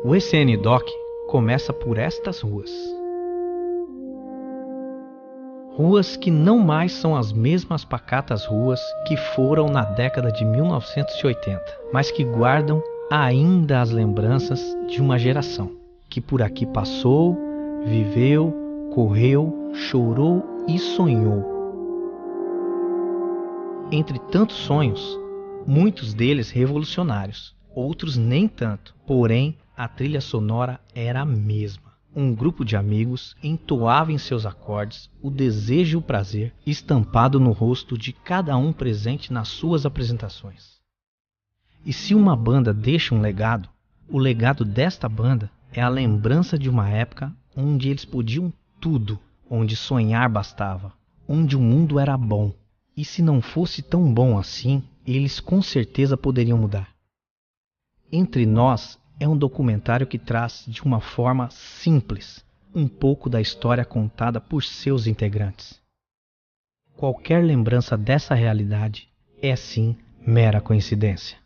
O ECN Doc começa por estas ruas. Ruas que não mais são as mesmas pacatas ruas que foram na década de 1980, mas que guardam ainda as lembranças de uma geração que por aqui passou, viveu, correu, chorou e sonhou. Entre tantos sonhos, muitos deles revolucionários, outros nem tanto, porém a trilha sonora era a mesma. Um grupo de amigos entoava em seus acordes o desejo e o prazer estampado no rosto de cada um presente nas suas apresentações. E se uma banda deixa um legado, o legado desta banda é a lembrança de uma época onde eles podiam tudo, onde sonhar bastava, onde o mundo era bom. E se não fosse tão bom assim, eles com certeza poderiam mudar. Entre Nós é um documentário que traz de uma forma simples um pouco da história contada por seus integrantes. Qualquer lembrança dessa realidade é sim mera coincidência.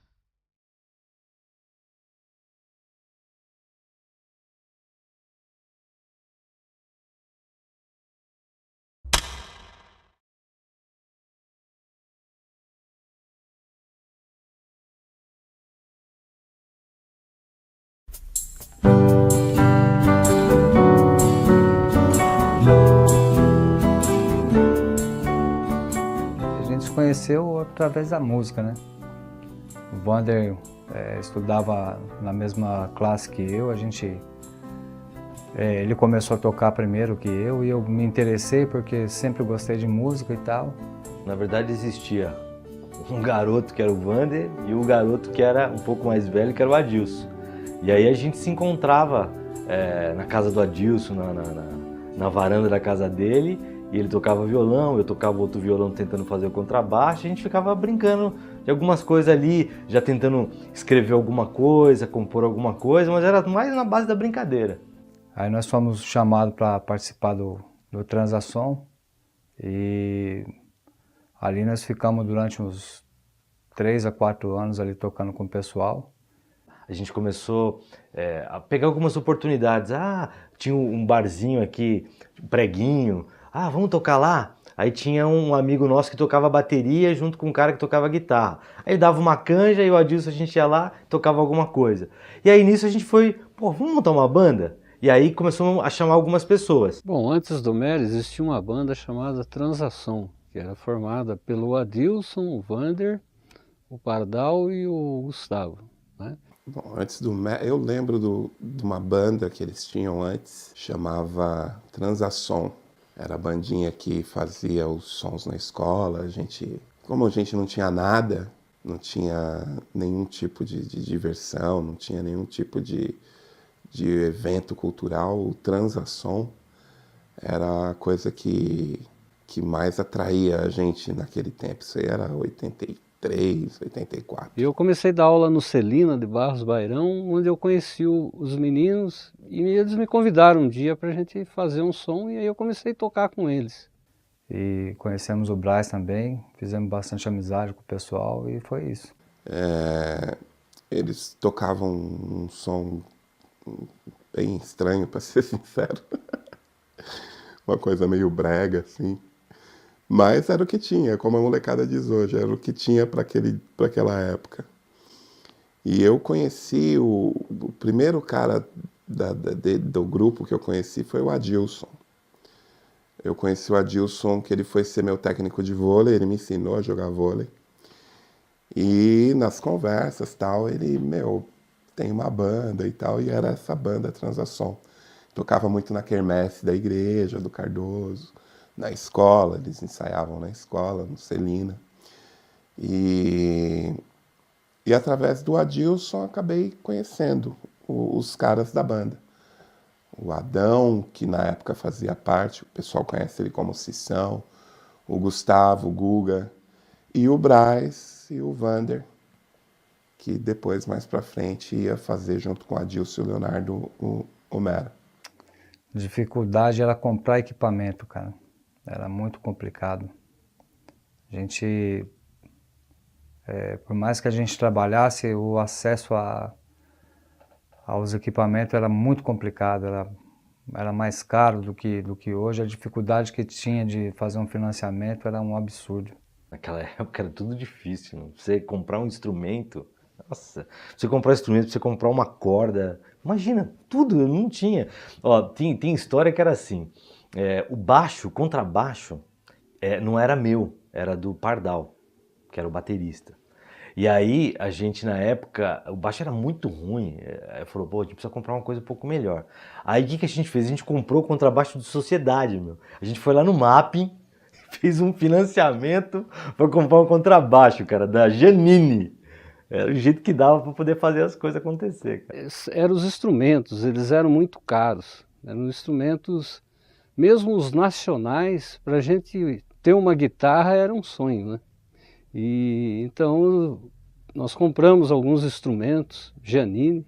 A gente se conheceu através da música, né? O Vander estudava na mesma classe que eu, ele começou a tocar primeiro que eu e eu me interessei porque sempre gostei de música e tal. Na verdade existia um garoto que era o Vander e o garoto que era um pouco mais velho, que era o Adilson. E aí a gente se encontrava na casa do Adilson, na varanda da casa dele, e ele tocava violão, eu tocava outro violão tentando fazer o contrabaixo, e a gente ficava brincando de algumas coisas ali, já tentando escrever alguma coisa, compor alguma coisa, mas era mais na base da brincadeira. Aí nós fomos chamados para participar do Transação e ali nós ficamos durante uns 3 a 4 anos ali tocando com o pessoal. A gente começou a pegar algumas oportunidades. Tinha um barzinho aqui, um preguinho. Vamos tocar lá? Aí tinha um amigo nosso que tocava bateria junto com um cara que tocava guitarra. Aí dava uma canja e o Adilson, a gente ia lá, tocava alguma coisa. E aí nisso a gente foi, vamos montar uma banda? E aí começamos a chamar algumas pessoas. Bom, antes do Mary existia uma banda chamada Transação, que era formada pelo Adilson, o Vander, o Pardal e o Gustavo, né? Bom, eu lembro de uma banda que eles tinham antes, chamava Transação. Era a bandinha que fazia os sons na escola. Como a gente não tinha nada, não tinha nenhum tipo de diversão, não tinha nenhum tipo de evento cultural, o Transação era a coisa que mais atraía a gente naquele tempo. Isso aí era 83, 84. Eu comecei a dar aula no Celina de Barros Bairão, onde eu conheci os meninos e eles me convidaram um dia para a gente fazer um som e aí eu comecei a tocar com eles. E conhecemos o Brás também, fizemos bastante amizade com o pessoal e foi isso. Eles tocavam um som bem estranho, para ser sincero. Uma coisa meio brega, assim. Mas era o que tinha, como a molecada diz hoje, era o que tinha para aquela época. E eu conheci o primeiro cara do grupo que eu conheci foi o Adilson. Eu conheci o Adilson, que ele foi ser meu técnico de vôlei, ele me ensinou a jogar vôlei. E nas conversas, tal, ele, tem uma banda e tal, e era essa banda Transação. Tocava muito na quermesse da igreja, do Cardoso, na escola, eles ensaiavam na escola, no Celina. E através do Adilson acabei conhecendo os caras da banda. O Adão, que na época fazia parte, o pessoal conhece ele como Cição, o Gustavo, o Guga, e o Brás e o Vander, que depois, mais pra frente, ia fazer junto com o Adilson e o Leonardo o Homero. Dificuldade era comprar equipamento, cara. Era muito complicado. A gente, por mais que a gente trabalhasse, o acesso Os equipamentos era muito complicado, era mais caro do que hoje. A dificuldade que tinha de fazer um financiamento era um absurdo. Naquela época era tudo difícil, né? Você comprar um instrumento, nossa, você comprar um instrumento, você comprar uma corda, imagina, tudo, eu não tinha. Ó, tem história que era assim, o baixo, o contrabaixo, não era meu, era do Pardal, que era o baterista. E aí, a gente na época, o baixo era muito ruim, aí falou, pô, a gente precisa comprar uma coisa um pouco melhor. Aí o que a gente fez? A gente comprou o contrabaixo de sociedade, meu. A gente foi lá no Mapping, fez um financiamento para comprar um contrabaixo, cara, da Janine. Era o jeito que dava para poder fazer as coisas acontecer, cara. Eram os instrumentos, eles eram muito caros. Eram instrumentos, mesmo os nacionais, para a gente ter uma guitarra era um sonho, né? E então nós compramos alguns instrumentos, Janine,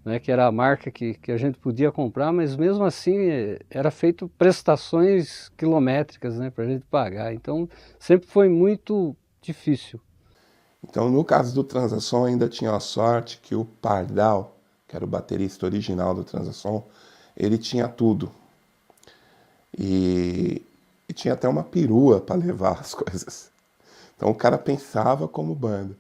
né, que era a marca que a gente podia comprar, mas mesmo assim era feito prestações quilométricas, né, para a gente pagar. Então sempre foi muito difícil. Então, no caso do Transasom, ainda tinha a sorte que o Pardal, que era o baterista original do Transasom, ele tinha tudo. E tinha até uma perua para levar as coisas. Então o cara pensava como banda.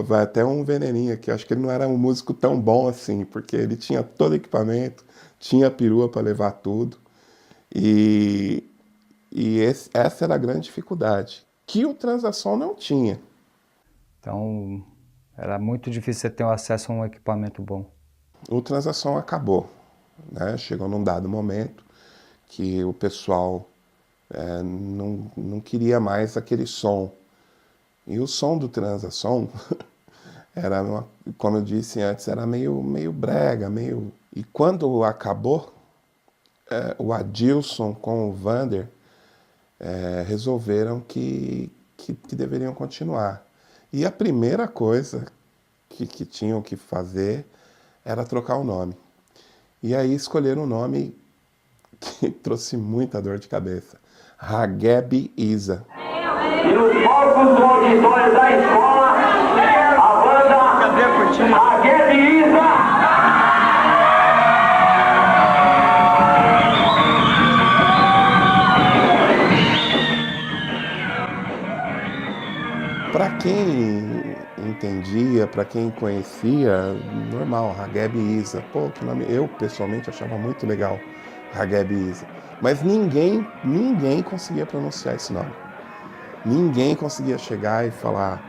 Vai até um veneninho aqui, acho que ele não era um músico tão bom assim, porque ele tinha todo o equipamento, tinha perua para levar tudo. Essa era a grande dificuldade, que o Transasom não tinha. Então era muito difícil você ter acesso a um equipamento bom. O Transasom acabou, né? Chegou num dado momento que o pessoal não queria mais aquele som. E o som do Transasom era, como eu disse antes, era meio brega, meio... E quando acabou, o Adilson com o Vander resolveram que deveriam continuar. E a primeira coisa que tinham que fazer era trocar o nome. E aí escolheram um nome que trouxe muita dor de cabeça. Hageb Isa. E nos palcos do auditório da escola, a banda Hageb Isa. Para quem entendia, para quem conhecia, normal, Hageb Isa. Pô, que nome, eu pessoalmente achava muito legal, Hageb Isa. Mas ninguém conseguia pronunciar esse nome. Ninguém conseguia chegar e falar.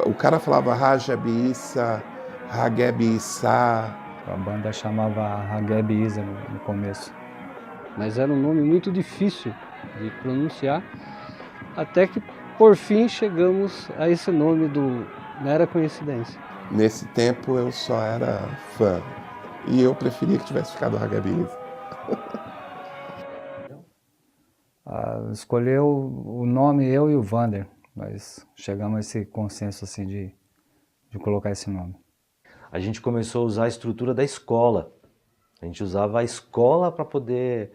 O cara falava Hageb Isa, Hageb Isa. A banda chamava Hageb Isa no começo. Mas era um nome muito difícil de pronunciar, até que por fim chegamos a esse nome do Mera Coincidência. Nesse tempo eu só era fã e eu preferia que tivesse ficado Hageb Isa. Escolheu o nome eu e o Vander, mas chegamos a esse consenso assim de colocar esse nome. A gente começou a usar a estrutura da escola. A gente usava a escola para poder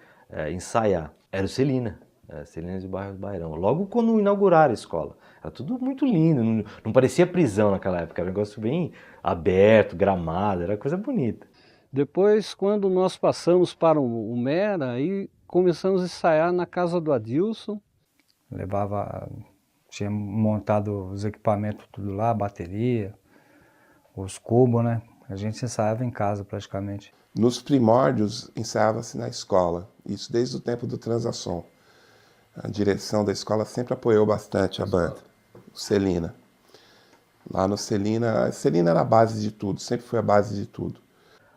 ensaiar. Era o Celina, Celina de Barros Bairão. Logo quando inauguraram a escola. Era tudo muito lindo, não parecia prisão naquela época. Era um negócio bem aberto, gramado, era coisa bonita. Depois, quando nós passamos para o Mera, aí começamos a ensaiar na casa do Adilson. Tinha montado os equipamentos tudo lá, a bateria, os cubos, né? A gente ensaiava em casa praticamente. Nos primórdios, ensaiava-se na escola, isso desde o tempo do Transasom. A direção da escola sempre apoiou bastante a banda, o Celina. Lá no Celina, Celina era a base de tudo, sempre foi a base de tudo.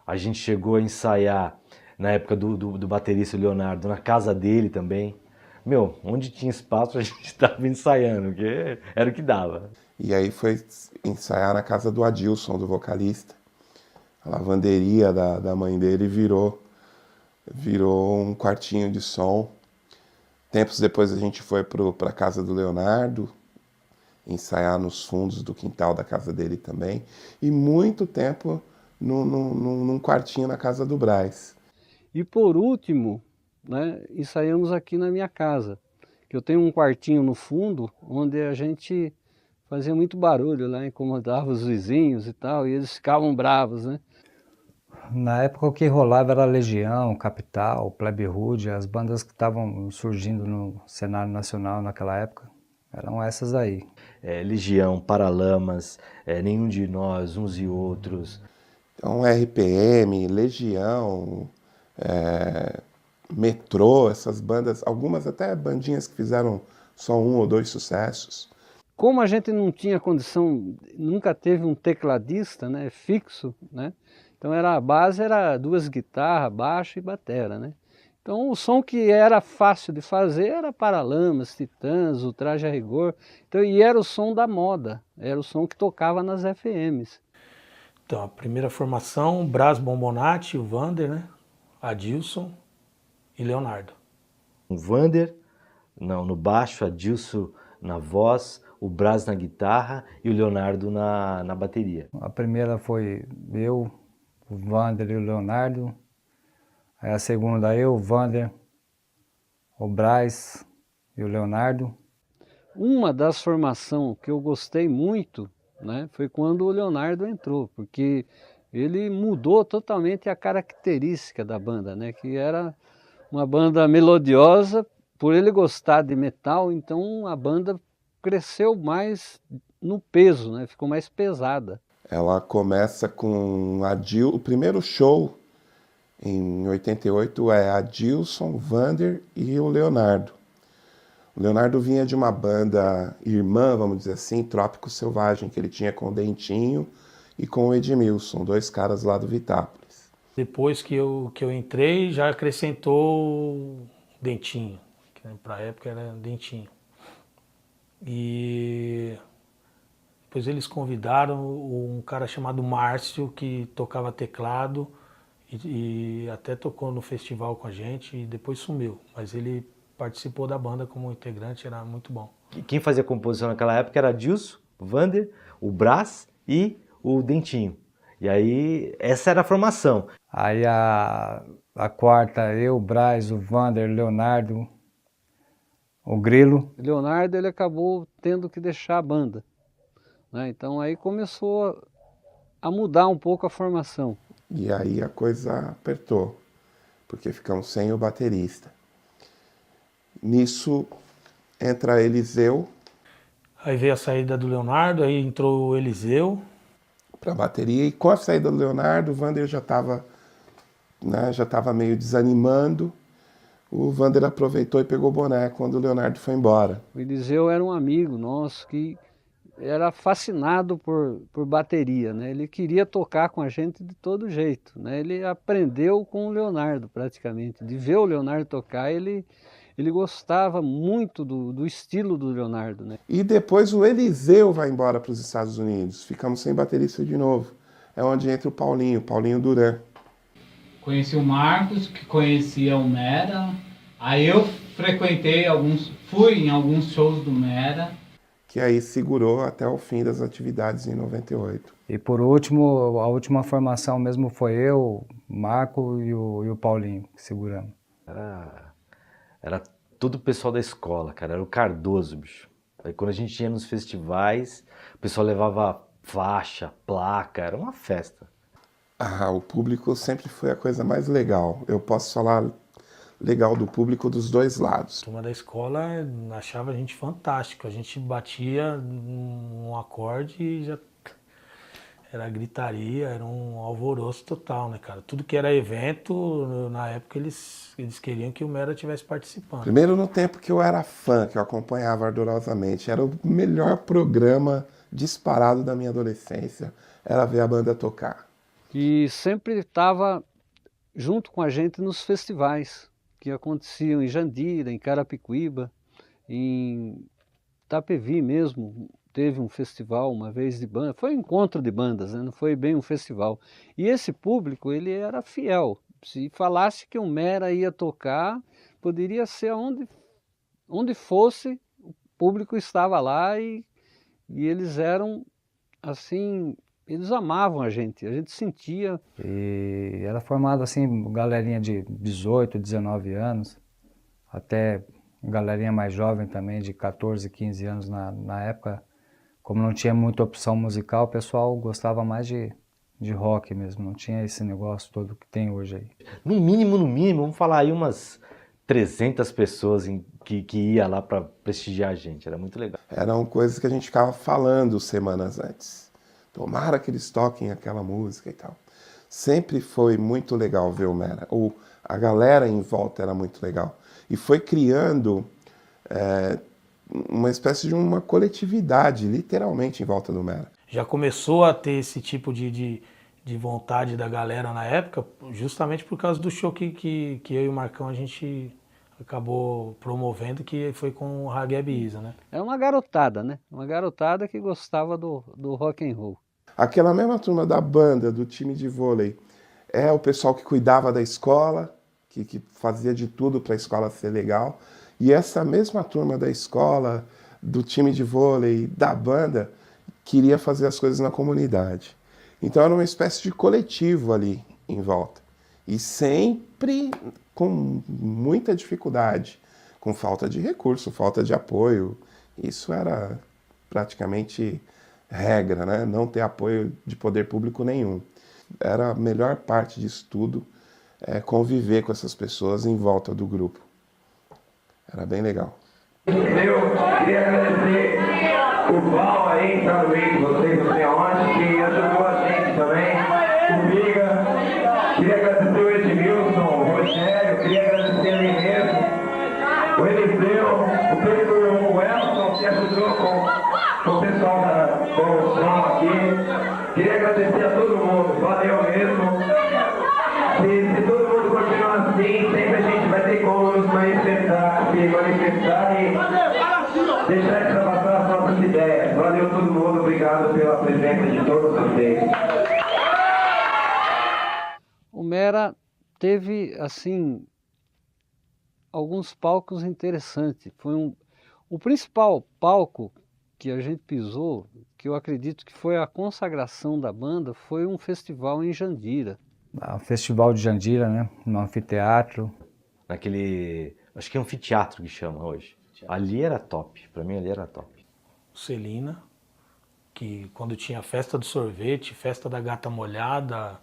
A gente chegou a ensaiar, na época do baterista Leonardo, na casa dele também. Meu, onde tinha espaço a gente estava ensaiando, porque era o que dava. E aí foi ensaiar na casa do Adilson, do vocalista. A lavanderia da mãe dele virou um quartinho de som. Tempos depois a gente foi para a casa do Leonardo, ensaiar nos fundos do quintal da casa dele também. E muito tempo num quartinho na casa do Brás. E por último, né, ensaiamos aqui na minha casa, que eu tenho um quartinho no fundo, onde a gente fazia muito barulho, né, incomodava os vizinhos e tal, e eles ficavam bravos, né? Na época o que rolava era Legião, Capital, Plebe Rude, as bandas que estavam surgindo no cenário nacional naquela época, eram essas aí. Legião, Paralamas, Nenhum de Nós, Uns e Outros. Então, RPM, Legião, Metrô, essas bandas, algumas até bandinhas que fizeram só 1 ou 2 sucessos. Como a gente não tinha condição, nunca teve um tecladista, né, fixo, né? Então a base era 2 guitarras, baixo e batera, né? Então o som que era fácil de fazer era Paralamas, Titãs, o Traje a Rigor. Então, e era o som da moda, era o som que tocava nas FMs. Então, a primeira formação, Brás Bombonati, o Vander, né? Adilson e Leonardo. O Vander no baixo, Adilson na voz, o Brás na guitarra e o Leonardo na bateria. A primeira foi eu, o Vander e o Leonardo. Aí a segunda eu, o Vander, o Brás e o Leonardo. Uma das formações que eu gostei muito, né, foi quando o Leonardo entrou, porque ele mudou totalmente a característica da banda, né, que era uma banda melodiosa, por ele gostar de metal, então a banda cresceu mais no peso, né, ficou mais pesada. Ela começa com o primeiro show em 88 é Adilson, Vander e o Leonardo. O Leonardo vinha de uma banda irmã, vamos dizer assim, Trópico Selvagem, que ele tinha com o Dentinho e com o Edmilson, 2 caras lá do Vitápolis. Depois que eu entrei, já acrescentou o Dentinho, que para a época era Dentinho. E depois eles convidaram um cara chamado Márcio, que tocava teclado e até tocou no festival com a gente e depois sumiu. Mas ele participou da banda como integrante, era muito bom. Quem fazia a composição naquela época era Adilson, o Vander, o Brás e o Dentinho. E aí, essa era a formação. Aí a quarta, eu, o Brás, o Vander, o Leonardo, o Grilo. O Leonardo ele acabou tendo que deixar a banda, né? Então aí começou a mudar um pouco a formação. E aí a coisa apertou, porque ficamos sem o baterista. Nisso entra Eliseu. Aí veio a saída do Leonardo, aí entrou o Eliseu. Para a bateria, e com a saída do Leonardo, o Vander já estava meio desanimando. O Vander aproveitou e pegou o boné quando o Leonardo foi embora. O Eliseu era um amigo nosso que era fascinado por bateria, né? Ele queria tocar com a gente de todo jeito, né? Ele aprendeu com o Leonardo praticamente, de ver o Leonardo tocar, ele gostava muito do estilo do Leonardo, né? E depois o Eliseu vai embora para os Estados Unidos. Ficamos sem baterista de novo. É onde entra o Paulinho Duran. Conheci o Marcos, que conhecia o Mera. Aí eu fui em alguns shows do Mera. Que aí segurou até o fim das atividades em 98. E por último, a última formação mesmo foi eu, o Marco e o Paulinho segurando. Era todo o pessoal da escola, cara, era o Cardoso, bicho. Aí quando a gente ia nos festivais, o pessoal levava faixa, placa, era uma festa. O público sempre foi a coisa mais legal. Eu posso falar legal do público dos dois lados. A turma da escola achava a gente fantástico, a gente batia um acorde e já era gritaria, era um alvoroço total, né, cara? Tudo que era evento, na época eles queriam que o Mera estivesse participando. Primeiro no tempo que eu era fã, que eu acompanhava ardorosamente, era o melhor programa disparado da minha adolescência, era ver a banda tocar. E sempre estava junto com a gente nos festivais que aconteciam em Jandira, em Carapicuíba, em Itapevi mesmo. Teve um festival uma vez de banda, foi um encontro de bandas, né? Não foi bem um festival. E esse público, ele era fiel. Se falasse que o Mera ia tocar, poderia ser onde fosse, o público estava lá e eles eram, assim, eles amavam a gente sentia. E era formado assim, galerinha de 18, 19 anos, até galerinha mais jovem também, de 14, 15 anos na época. Como não tinha muita opção musical, o pessoal gostava mais de de rock mesmo, não tinha esse negócio todo que tem hoje aí. No mínimo, vamos falar aí umas 300 pessoas que ia lá para prestigiar a gente, era muito legal. Eram coisas que a gente ficava falando semanas antes. Tomara que eles toquem aquela música e tal. Sempre foi muito legal ver o Mera. A galera em volta era muito legal. E foi criando uma espécie de uma coletividade, literalmente, em volta do Mera. Já começou a ter esse tipo de vontade da galera na época, justamente por causa do show que eu e o Marcão a gente acabou promovendo, que foi com o Hageb Isa, né? É uma garotada, né? Uma garotada que gostava do rock and roll. Aquela mesma turma da banda, do time de vôlei, é o pessoal que cuidava da escola, que fazia de tudo para a escola ser legal. E essa mesma turma da escola, do time de vôlei, da banda, queria fazer as coisas na comunidade. Então era uma espécie de coletivo ali em volta. E sempre com muita dificuldade, com falta de recurso, falta de apoio. Isso era praticamente regra, né? Não ter apoio de poder público nenhum. Era a melhor parte disso tudo, conviver com essas pessoas em volta do grupo. Era bem legal. Eu queria agradecer o Val aí, tá no meio de vocês, não sei aonde, que ajudou a gente também, o Biga. Queria agradecer o Edmilson, o Rogério, queria agradecer a mim mesmo, o Eliseu, o Pedro, o Elson, que ajudou com o pessoal com o som aqui. Queria agradecer a todo mundo, valeu mesmo. Se todo mundo continuar assim, sempre a gente vai ter como nos manifestar e deixar extravasar as nossas ideias. Valeu todo mundo, obrigado pela presença de todos vocês. O Mera teve, assim, alguns palcos interessantes. O principal palco que a gente pisou, que eu acredito que foi a consagração da banda, foi um festival em Jandira. O Festival de Jandira, né? No anfiteatro. Naquele, acho que é anfiteatro que chama hoje. Ali era top, pra mim ali era top. Celina, que quando tinha festa do sorvete, festa da gata molhada,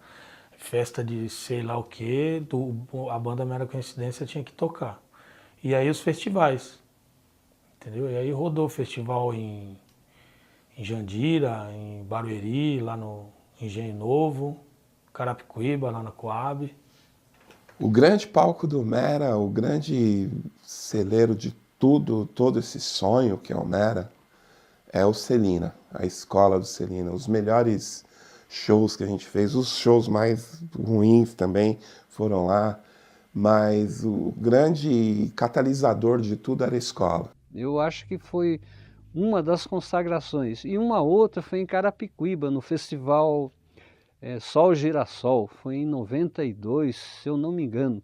festa de sei lá o que, a banda Mera Coincidência tinha que tocar. E aí os festivais, entendeu? E aí rodou o festival em Jandira, em Barueri, lá no Engenho Novo, Carapicuíba, lá na Coab. O grande palco do Mera, o grande celeiro de tudo, todo esse sonho que é o Mera, é o Celina, a escola do Celina. Os melhores shows que a gente fez, os shows mais ruins também foram lá, mas o grande catalisador de tudo era a escola. Eu acho que foi uma das consagrações. E uma outra foi em Carapicuíba, no festival Sol Girassol. Foi em 92, se eu não me engano.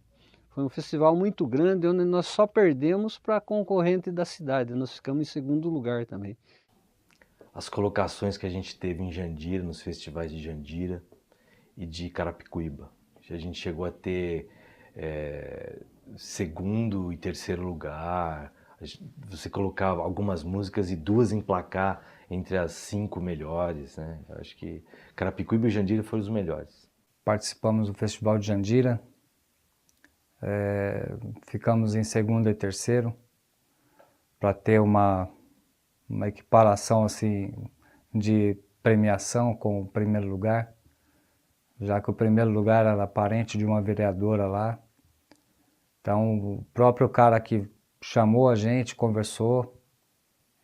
Foi um festival muito grande, onde nós só perdemos para a concorrente da cidade. Nós ficamos em segundo lugar também. As colocações que a gente teve em Jandira, nos festivais de Jandira e de Carapicuíba. A gente chegou a ter segundo e terceiro lugar. Você colocava algumas músicas e duas emplacar entre as 5 melhores, né? Eu acho que Carapicuíba e Jandira foram os melhores. Participamos do Festival de Jandira, ficamos em segundo e terceiro, para ter uma equiparação assim, de premiação com o primeiro lugar, já que o primeiro lugar era parente de uma vereadora lá. Então o próprio cara que chamou a gente, conversou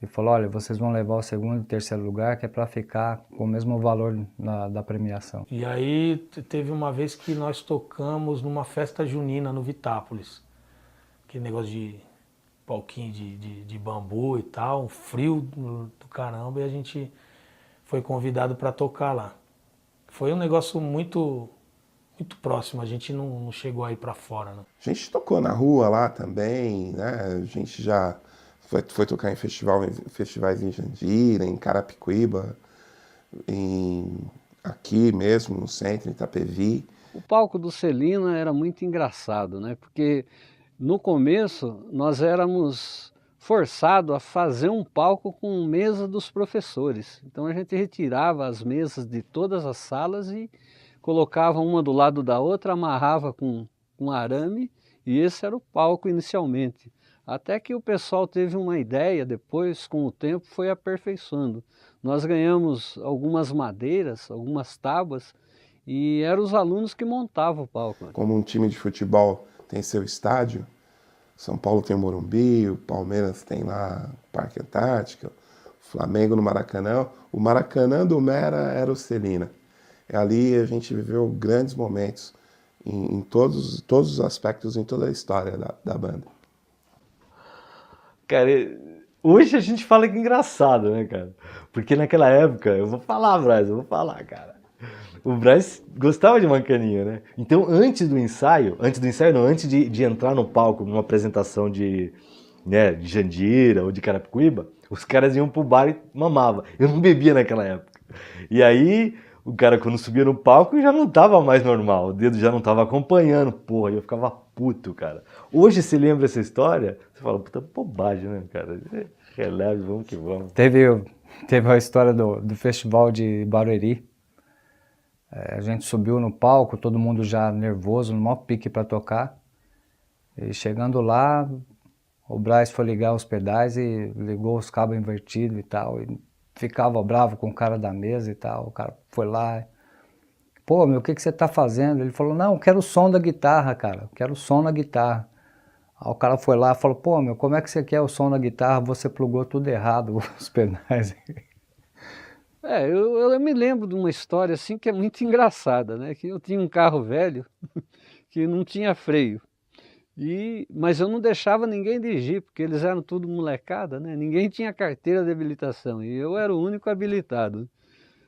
e falou, olha, vocês vão levar o segundo e terceiro lugar, que é para ficar com o mesmo valor da premiação. E aí teve uma vez que nós tocamos numa festa junina no Vitápolis. Aquele negócio de palquinho de bambu e tal, um frio do caramba, e a gente foi convidado para tocar lá. Foi um negócio muito próximo, a gente não chegou aí para fora, né? A gente tocou na rua lá também, né? A gente já foi tocar em festivais em Jandira, em Carapicuíba, aqui mesmo no centro, em Itapevi. O palco do Celina era muito engraçado, né? Porque no começo nós éramos forçado a fazer um palco com mesa dos professores. Então a gente retirava as mesas de todas as salas e colocava uma do lado da outra, amarrava com arame, e esse era o palco inicialmente. Até que o pessoal teve uma ideia, depois, com o tempo, foi aperfeiçoando. Nós ganhamos algumas madeiras, algumas tábuas, e eram os alunos que montavam o palco. Como um time de futebol tem seu estádio, São Paulo tem o Morumbi, o Palmeiras tem lá o Parque Antártica, o Flamengo no Maracanã. O Maracanã do Mera era o Celina. Ali a gente viveu grandes momentos em todos os aspectos, em toda a história da banda. Cara, hoje a gente fala que é engraçado, né, cara? Porque naquela época, eu vou falar, Braz, eu vou falar, cara. O Braz gostava de Mancaninha, né? Então, antes de entrar no palco numa apresentação de Jandira ou de Carapicuíba, os caras iam pro bar e mamavam. Eu não bebia naquela época. E aí, o cara quando subia no palco já não tava mais normal, o dedo já não tava acompanhando, porra, eu ficava puto, cara. Hoje, se lembra essa história, você fala, puta bobagem, né, cara? Releve, vamos que vamos. Teve a história do festival de Barueri. A gente subiu no palco, todo mundo já nervoso, no maior pique para tocar. E chegando lá, o Braz foi ligar os pedais e ligou os cabos invertidos e tal. E ficava bravo com o cara da mesa e tal. O cara foi lá, pô, meu, o que você tá fazendo? Ele falou, não, eu quero o som da guitarra, cara, eu quero o som na guitarra. Aí o cara foi lá e falou, pô, meu, como é que você quer o som da guitarra? Você plugou tudo errado, os pedais. Eu me lembro de uma história assim que é muito engraçada, né? Que eu tinha um carro velho que não tinha freio. Mas eu não deixava ninguém dirigir, porque eles eram tudo molecada, né? Ninguém tinha carteira de habilitação e eu era o único habilitado.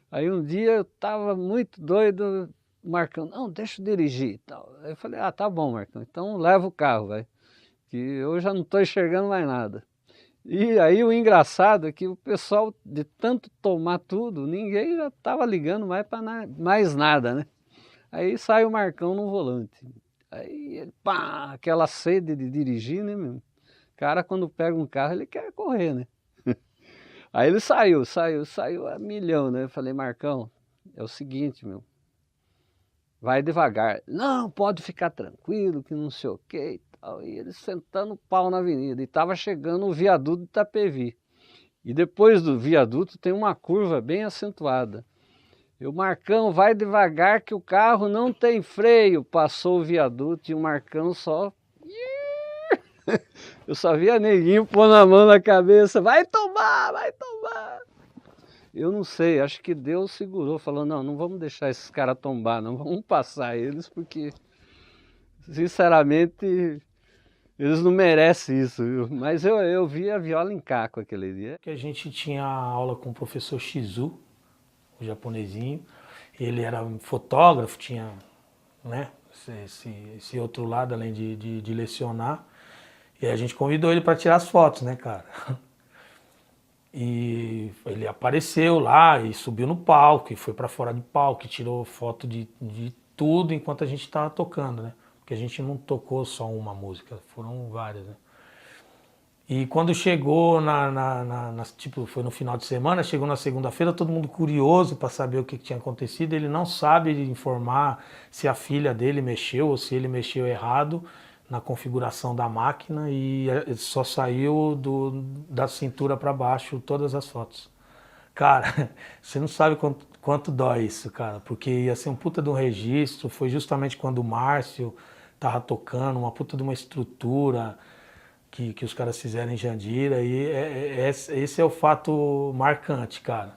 Aí um dia eu estava muito doido, Marcão, não, deixa eu dirigir e tal. Aí eu falei, ah, tá bom, Marcão, então leva o carro, vai, que eu já não estou enxergando mais nada. E aí o engraçado é que o pessoal, de tanto tomar tudo, ninguém já estava ligando mais para mais nada, né? Aí sai o Marcão no volante. Aí ele, pá, aquela sede de dirigir, né, meu? O cara quando pega um carro, ele quer correr, né? Aí ele saiu a milhão, né? Eu falei, Marcão, é o seguinte, meu, vai devagar. Não, pode ficar tranquilo, que não sei o que e tal. E ele sentando o pau na avenida. E estava chegando o viaduto de Itapevi. E depois do viaduto tem uma curva bem acentuada. E o Marcão, vai devagar que o carro não tem freio. Passou o viaduto e o Marcão só... Eu só via neguinho pondo a mão na cabeça. Vai tomar, vai tomar. Eu não sei, acho que Deus segurou. Falou, não vamos deixar esses caras tombar, não. Vamos passar eles porque... Sinceramente, eles não merecem isso, viu? Mas eu vi a viola em caco aquele dia. Que a gente tinha aula com o professor Shizu, o japonesinho. Ele era fotógrafo, tinha, né, esse outro lado, além de lecionar. E a gente convidou ele para tirar as fotos, né, cara? E ele apareceu lá e subiu no palco, e foi para fora do palco, e tirou foto de tudo enquanto a gente estava tocando, né? Porque a gente não tocou só uma música, foram várias, né? E quando chegou tipo, foi no final de semana, chegou na segunda-feira, todo mundo curioso para saber o que tinha acontecido. Ele não sabe informar se a filha dele mexeu ou se ele mexeu errado na configuração da máquina, e só saiu da cintura para baixo todas as fotos. Cara, você não sabe quanto dói isso, cara, porque ia ser um puta de um registro. Foi justamente quando o Márcio tava tocando, uma puta de uma estrutura que os caras fizeram em Jandira, e esse é o fato marcante, cara.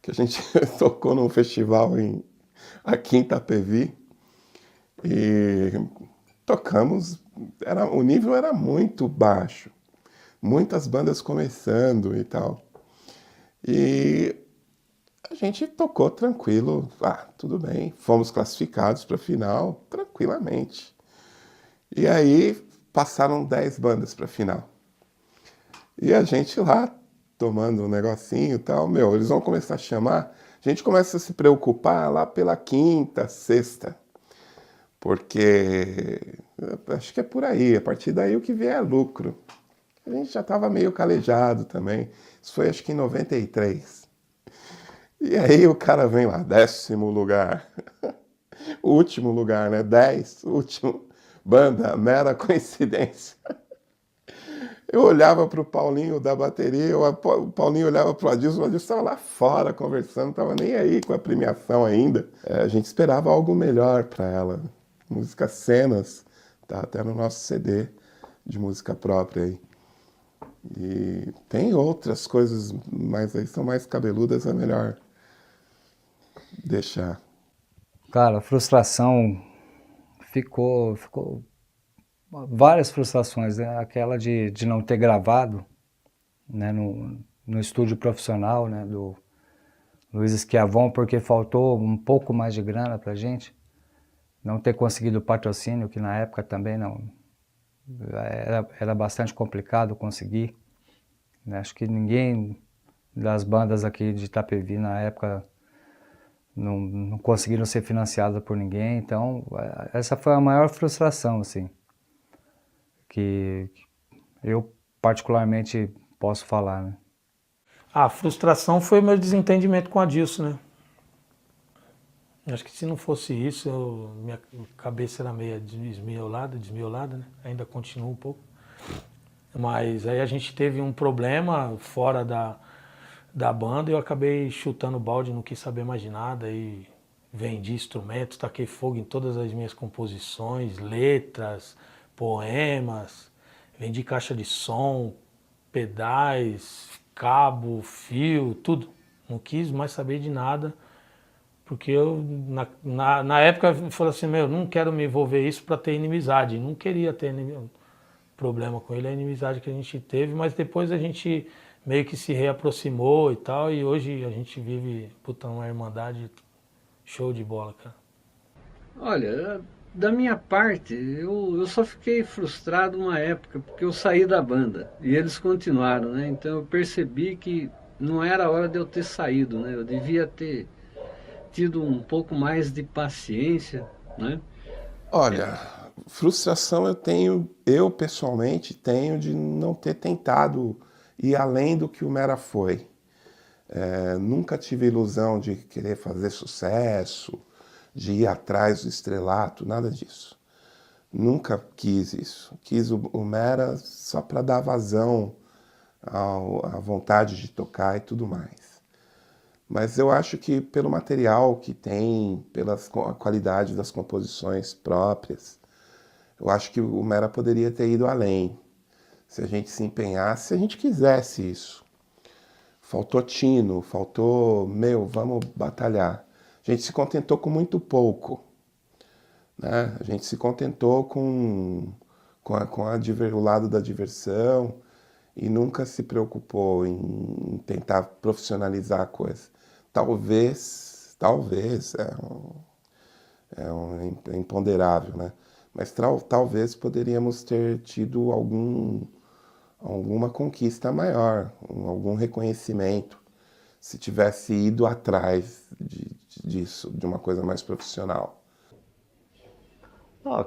Que a gente tocou num festival aqui em Itapevi e tocamos, o nível era muito baixo, muitas bandas começando e tal. E a gente tocou tranquilo, tudo bem, fomos classificados para a final tranquilamente. E aí passaram 10 bandas para a final. E a gente lá, tomando um negocinho e tal, eles vão começar a chamar, a gente começa a se preocupar lá pela quinta, sexta, porque acho que é por aí, a partir daí o que vier é lucro. A gente já estava meio calejado também. Isso foi acho que em 93. E aí o cara vem lá, 10º lugar. Último lugar, né? 10, último. Banda, mera coincidência. Eu olhava para o Paulinho da bateria, o Paulinho olhava para o Adilson estava lá fora conversando, não estava nem aí com a premiação ainda. A gente esperava algo melhor para ela. Música Cenas, tá até no nosso CD de música própria aí. E tem outras coisas, mas aí são mais cabeludas, é melhor deixar. Cara, a frustração ficou várias frustrações, né? Aquela de não ter gravado, né, no estúdio profissional, né, do Luiz Schiavon, porque faltou um pouco mais de grana pra gente, não ter conseguido o patrocínio, que na época também não era bastante complicado conseguir, né? Acho que ninguém das bandas aqui de Itapevi na época não conseguiram ser financiadas por ninguém, então essa foi a maior frustração, assim, que eu particularmente posso falar, né? A frustração foi o meu desentendimento com a Adilson, né? Acho que se não fosse isso, minha cabeça era meio desmiolada, né? Ainda continua um pouco. Mas aí a gente teve um problema fora da banda e eu acabei chutando o balde, não quis saber mais de nada e vendi instrumentos, taquei fogo em todas as minhas composições, letras, poemas, vendi caixa de som, pedais, cabo, fio, tudo. Não quis mais saber de nada, porque eu, na época, eu falei assim, não quero me envolver isso para ter inimizade. Não queria ter problema com ele, a inimizade que a gente teve, mas depois a gente meio que se reaproximou e tal, e hoje a gente vive, uma irmandade show de bola, cara. Olha, da minha parte, eu só fiquei frustrado uma época, porque eu saí da banda e eles continuaram, né? Então eu percebi que não era a hora de eu ter saído, né? Eu devia ter tido um pouco mais de paciência, né? Olha, frustração eu pessoalmente tenho de não ter tentado ir além do que o Mera foi. Nunca tive ilusão de querer fazer sucesso, de ir atrás do estrelato, nada disso. Nunca quis isso. Quis o Mera só para dar vazão à vontade de tocar e tudo mais. Mas eu acho que pelo material que tem, pela qualidade das composições próprias, eu acho que o Mera poderia ter ido além. Se a gente se empenhasse, se a gente quisesse isso. Faltou tino, faltou, vamos batalhar. A gente se contentou com muito pouco, né? A gente se contentou com o lado da diversão e nunca se preocupou em tentar profissionalizar a coisa. Talvez, é imponderável, né? Mas talvez poderíamos ter tido alguma conquista maior, algum reconhecimento, se tivesse ido atrás disso, de uma coisa mais profissional.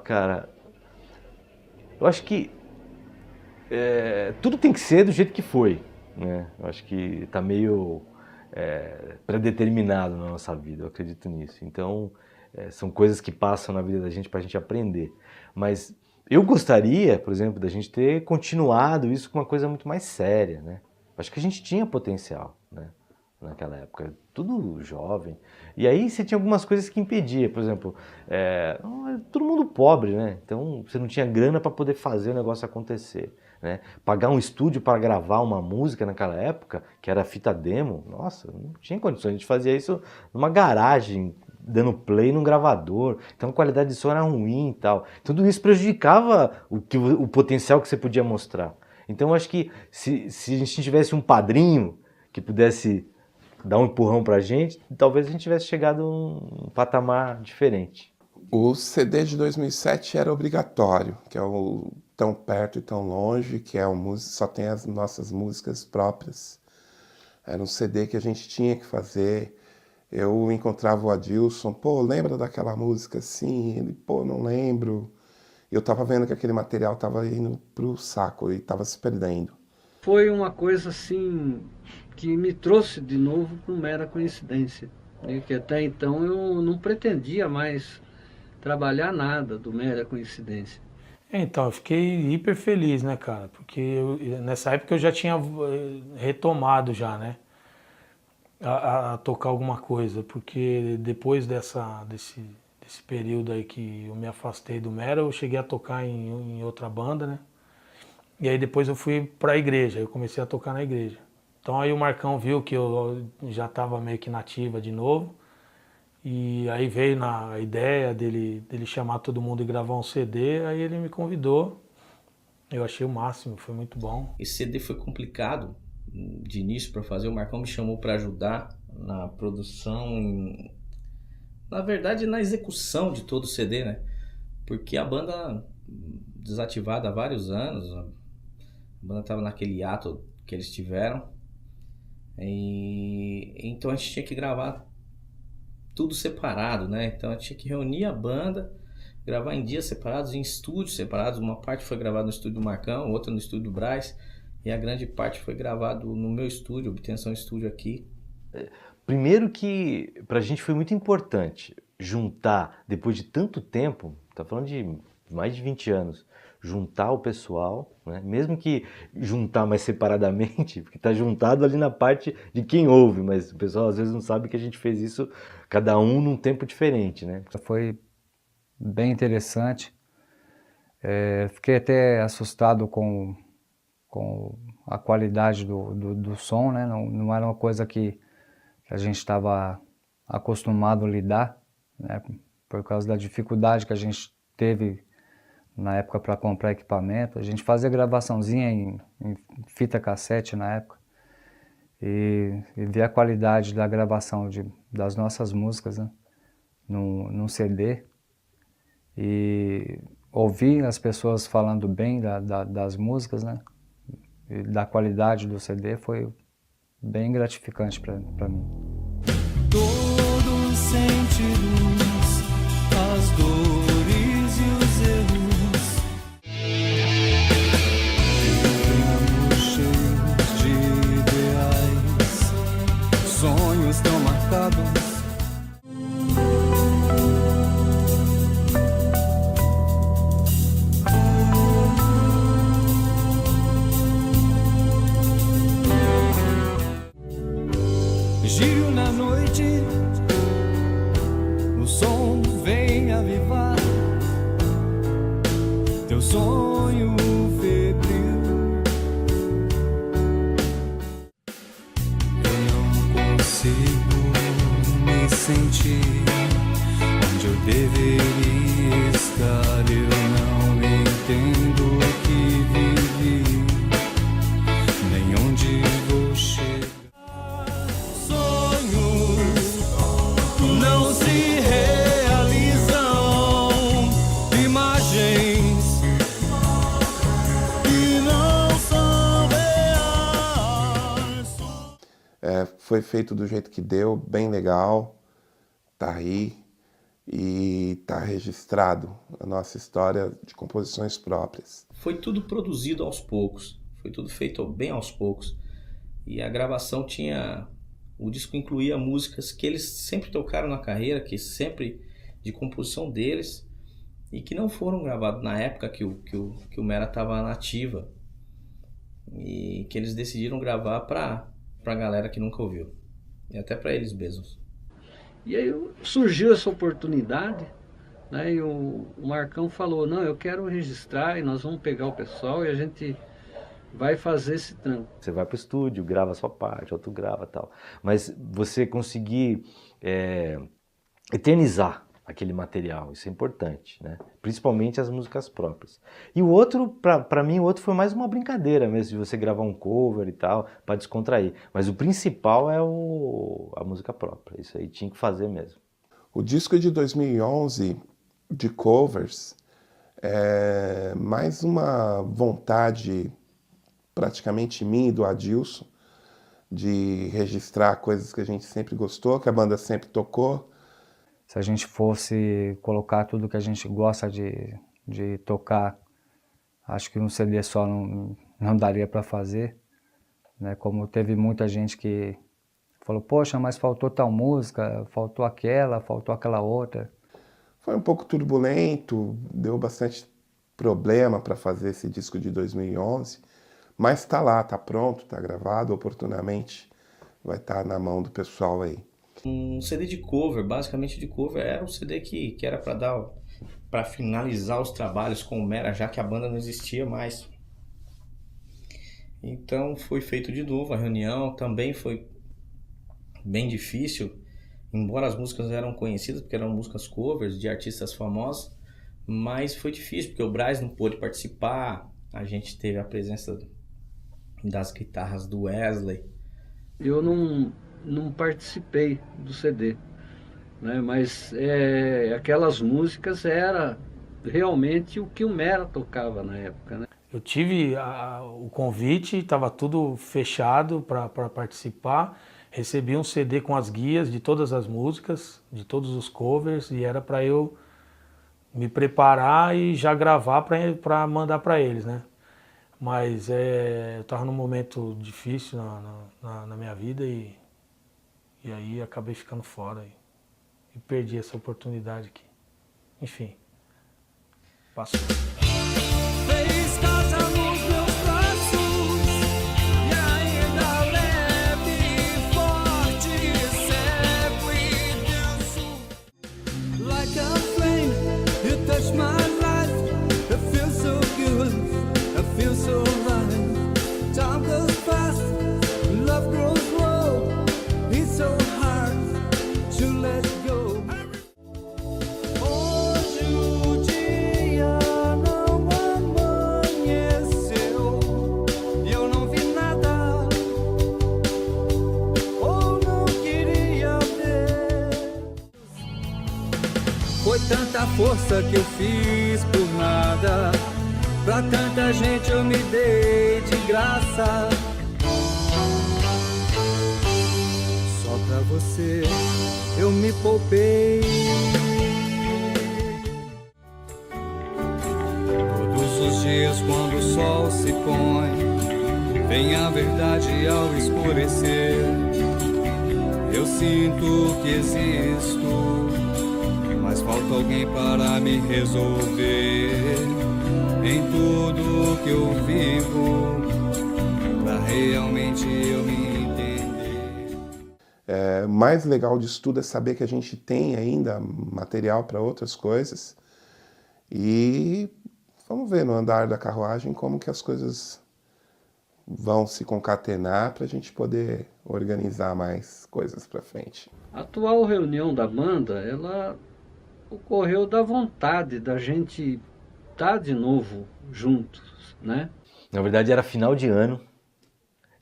Cara, eu acho que tudo tem que ser do jeito que foi, né? Eu acho que tá meio predeterminado na nossa vida, eu acredito nisso. Então, são coisas que passam na vida da gente pra gente aprender. Mas eu gostaria, por exemplo, da gente ter continuado isso com uma coisa muito mais séria, né? Acho que a gente tinha potencial, né? Naquela época, tudo jovem. E aí você tinha algumas coisas que impedia, por exemplo, todo mundo pobre, né? Então você não tinha grana para poder fazer o negócio acontecer, né? Pagar um estúdio para gravar uma música naquela época, que era fita demo, nossa, não tinha condições. A gente fazia isso numa garagem, dando play num gravador, então a qualidade de som era ruim e tal. Tudo isso prejudicava o potencial que você podia mostrar. Então eu acho que se a gente tivesse um padrinho que pudesse dar um empurrão pra gente, talvez a gente tivesse chegado a um patamar diferente. O CD de 2007 era obrigatório, que é o Tão Perto e Tão Longe, que só tem as nossas músicas próprias. Era um CD que a gente tinha que fazer. Eu encontrava o Adilson, lembra daquela música assim? Ele, não lembro. eu estava vendo que aquele material estava indo pro saco e estava se perdendo. Foi uma coisa assim que me trouxe de novo para mera coincidência, né? Que até então eu não pretendia mais trabalhar nada do mera coincidência. Então, eu fiquei hiper feliz, né, cara? Porque nessa época eu já tinha retomado já, né? A tocar alguma coisa, porque depois desse período aí que eu me afastei do Mera, eu cheguei a tocar em outra banda, né? E aí depois eu fui pra igreja, eu comecei a tocar na igreja. Então aí o Marcão viu que eu já estava meio que nativa de novo, e aí veio a ideia dele chamar todo mundo e gravar um CD, aí ele me convidou, eu achei o máximo, foi muito bom. Esse CD foi complicado de início para fazer, o Marcão me chamou para ajudar na produção, na verdade na execução de todo o CD, né? Porque a banda desativada há vários anos, a banda estava naquele hiato que eles tiveram, e então a gente tinha que gravar tudo separado, né? Então a gente tinha que reunir a banda, gravar em dias separados, em estúdios separados. Uma parte foi gravada no estúdio do Marcão, outra no estúdio do Braz, e a grande parte foi gravado no meu estúdio, Obtenção Estúdio aqui. Primeiro que pra gente foi muito importante juntar, depois de tanto tempo, tá falando de mais de 20 anos, juntar o pessoal, né? Mesmo que juntar mais separadamente, porque tá juntado ali na parte de quem ouve, mas o pessoal às vezes não sabe que a gente fez isso, cada um num tempo diferente, né? Foi bem interessante. Fiquei até assustado com a qualidade do som, né? Não era uma coisa que a gente estava acostumado a lidar, né? Por causa da dificuldade que a gente teve na época para comprar equipamento. A gente fazia gravaçãozinha em fita cassete na época e ver a qualidade da gravação das nossas músicas, né? Num CD, e ouvir as pessoas falando bem das músicas, né? E da qualidade do CD foi bem gratificante para mim. Todos os sentidos, as dores e os erros, vivemos cheios de ideais, sonhos tão marcados. Giro na noite, o som vem avivar teu sonho febril. Eu não consigo me sentir onde eu deveria estar. Eu não entendo o que vivi, nem onde vou chegar. Não se realizam imagens que não são reais. Foi feito do jeito que deu, bem legal, tá aí e tá registrado a nossa história de composições próprias. Foi tudo produzido aos poucos, foi tudo feito bem aos poucos, e a gravação o disco incluía músicas que eles sempre tocaram na carreira, que sempre de composição deles, e que não foram gravados na época que o Mera estava nativa, e que eles decidiram gravar para a galera que nunca ouviu, e até para eles mesmos. E aí surgiu essa oportunidade, né? E o Marcão falou, não, eu quero registrar e nós vamos pegar o pessoal e a gente vai fazer esse trampo. Você vai pro estúdio, grava a sua parte, outro grava e tal. Mas você conseguir eternizar aquele material, isso é importante, né? Principalmente as músicas próprias. E o outro, pra mim, o outro foi mais uma brincadeira mesmo, de você gravar um cover e tal, para descontrair. Mas o principal é a música própria, isso aí tinha que fazer mesmo. O disco de 2011, de covers, é mais uma vontade praticamente minha e do Adilson, de registrar coisas que a gente sempre gostou, que a banda sempre tocou. Se a gente fosse colocar tudo que a gente gosta de de tocar. Acho que um CD só não daria para fazer, né? Como teve muita gente que falou, poxa, mas faltou tal música, faltou aquela outra. Foi um pouco turbulento, deu bastante problema para fazer esse disco de 2011, mas está lá, está pronto, está gravado, oportunamente vai estar na mão do pessoal aí. Um CD de cover, basicamente de cover, era um CD que era para finalizar os trabalhos com o Mera, já que a banda não existia mais. Então foi feito de novo a reunião, também foi bem difícil, embora as músicas eram conhecidas, porque eram músicas covers de artistas famosos, mas foi difícil, porque o Braz não pôde participar, a gente teve a presença das guitarras do Wesley. Eu não participei do CD, né? Mas aquelas músicas era realmente o que o Mera tocava na época, né? Eu tive o convite, estava tudo fechado para participar, recebi um CD com as guias de todas as músicas, de todos os covers, e era para eu me preparar e já gravar para mandar para eles, né? Mas eu estava num momento difícil na minha vida e aí acabei ficando fora e perdi essa oportunidade aqui. Enfim, passou. Fez casa nos meus braços e ainda leve e forte, cego e denso. Like a flame, you touch my life. It feels so good, it feels so right. Time goes fast, love grows low. It's so hard to let go. Foi tanta força que eu fiz por nada. Pra tanta gente eu me dei de graça. Só pra você eu me poupei. Todos os dias quando o sol se põe, vem a verdade ao escurecer. Eu sinto que existo, mas falta alguém para me resolver em tudo que eu vivo, pra realmente eu me entender. Mais legal disso tudo é saber que a gente tem ainda material para outras coisas e vamos ver no andar da carruagem como que as coisas vão se concatenar para a gente poder organizar mais coisas para frente. A atual reunião da banda, ela ocorreu da vontade da gente estar de novo juntos, né? Na verdade era final de ano,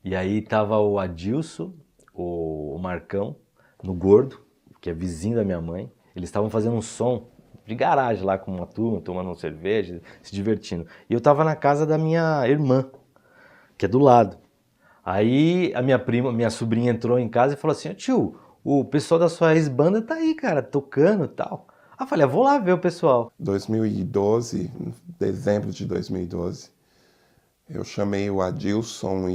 e aí tava o Adilson, o Marcão, no Gordo, que é vizinho da minha mãe. Eles estavam fazendo um som de garagem lá com uma turma, tomando uma cerveja, se divertindo. E eu tava na casa da minha irmã, que é do lado. Aí a minha sobrinha entrou em casa e falou assim, tio, o pessoal da sua ex-banda tá aí, cara, tocando e tal. Eu falei, vou lá ver o pessoal. 2012, dezembro de 2012, eu chamei o Adilson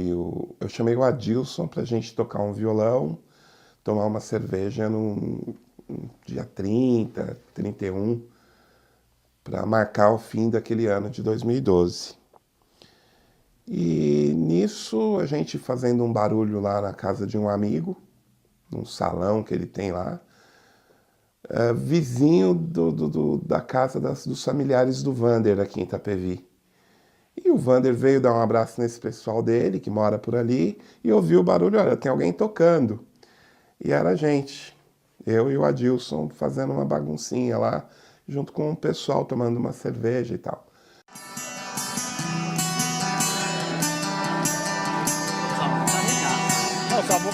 pra gente tocar um violão, tomar uma cerveja no dia 30, 31, para marcar o fim daquele ano de 2012. E nisso, a gente fazendo um barulho lá na casa de um amigo, num salão que ele tem lá, vizinho da casa dos familiares do Vander aqui em Itapevi. E o Vander veio dar um abraço nesse pessoal dele, que mora por ali, e ouviu o barulho, olha, tem alguém tocando. E era a gente, eu e o Adilson, fazendo uma baguncinha lá, junto com o pessoal tomando uma cerveja e tal. Não, só vou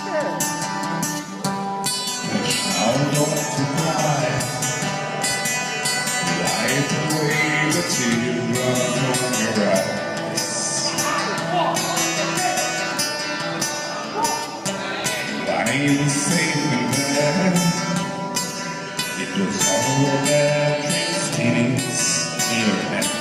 It was all that dreams, feelings, internet.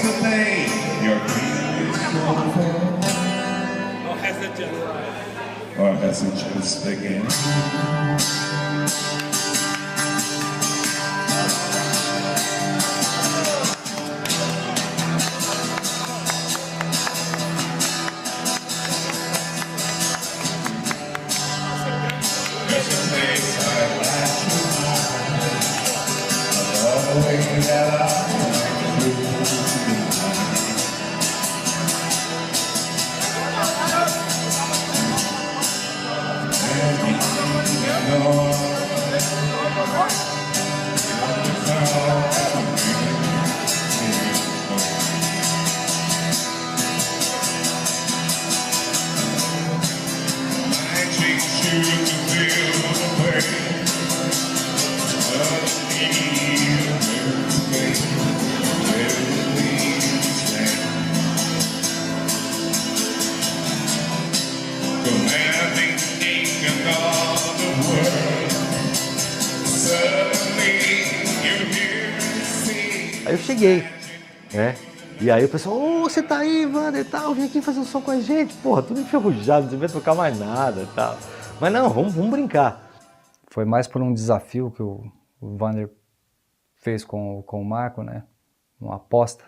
the name? Your dream is so fair. Or has it just begun? There's a place I'd like to know. All the way that I like to do. Aí eu cheguei, né? E aí o pessoal, ô, você tá aí, Wander, e tal, vem aqui fazer um som com a gente. Porra, tudo enferrujado, não vai tocar mais nada e tal. Mas não, vamos brincar. Foi mais por um desafio que o Wander fez com o Marco, né? Uma aposta.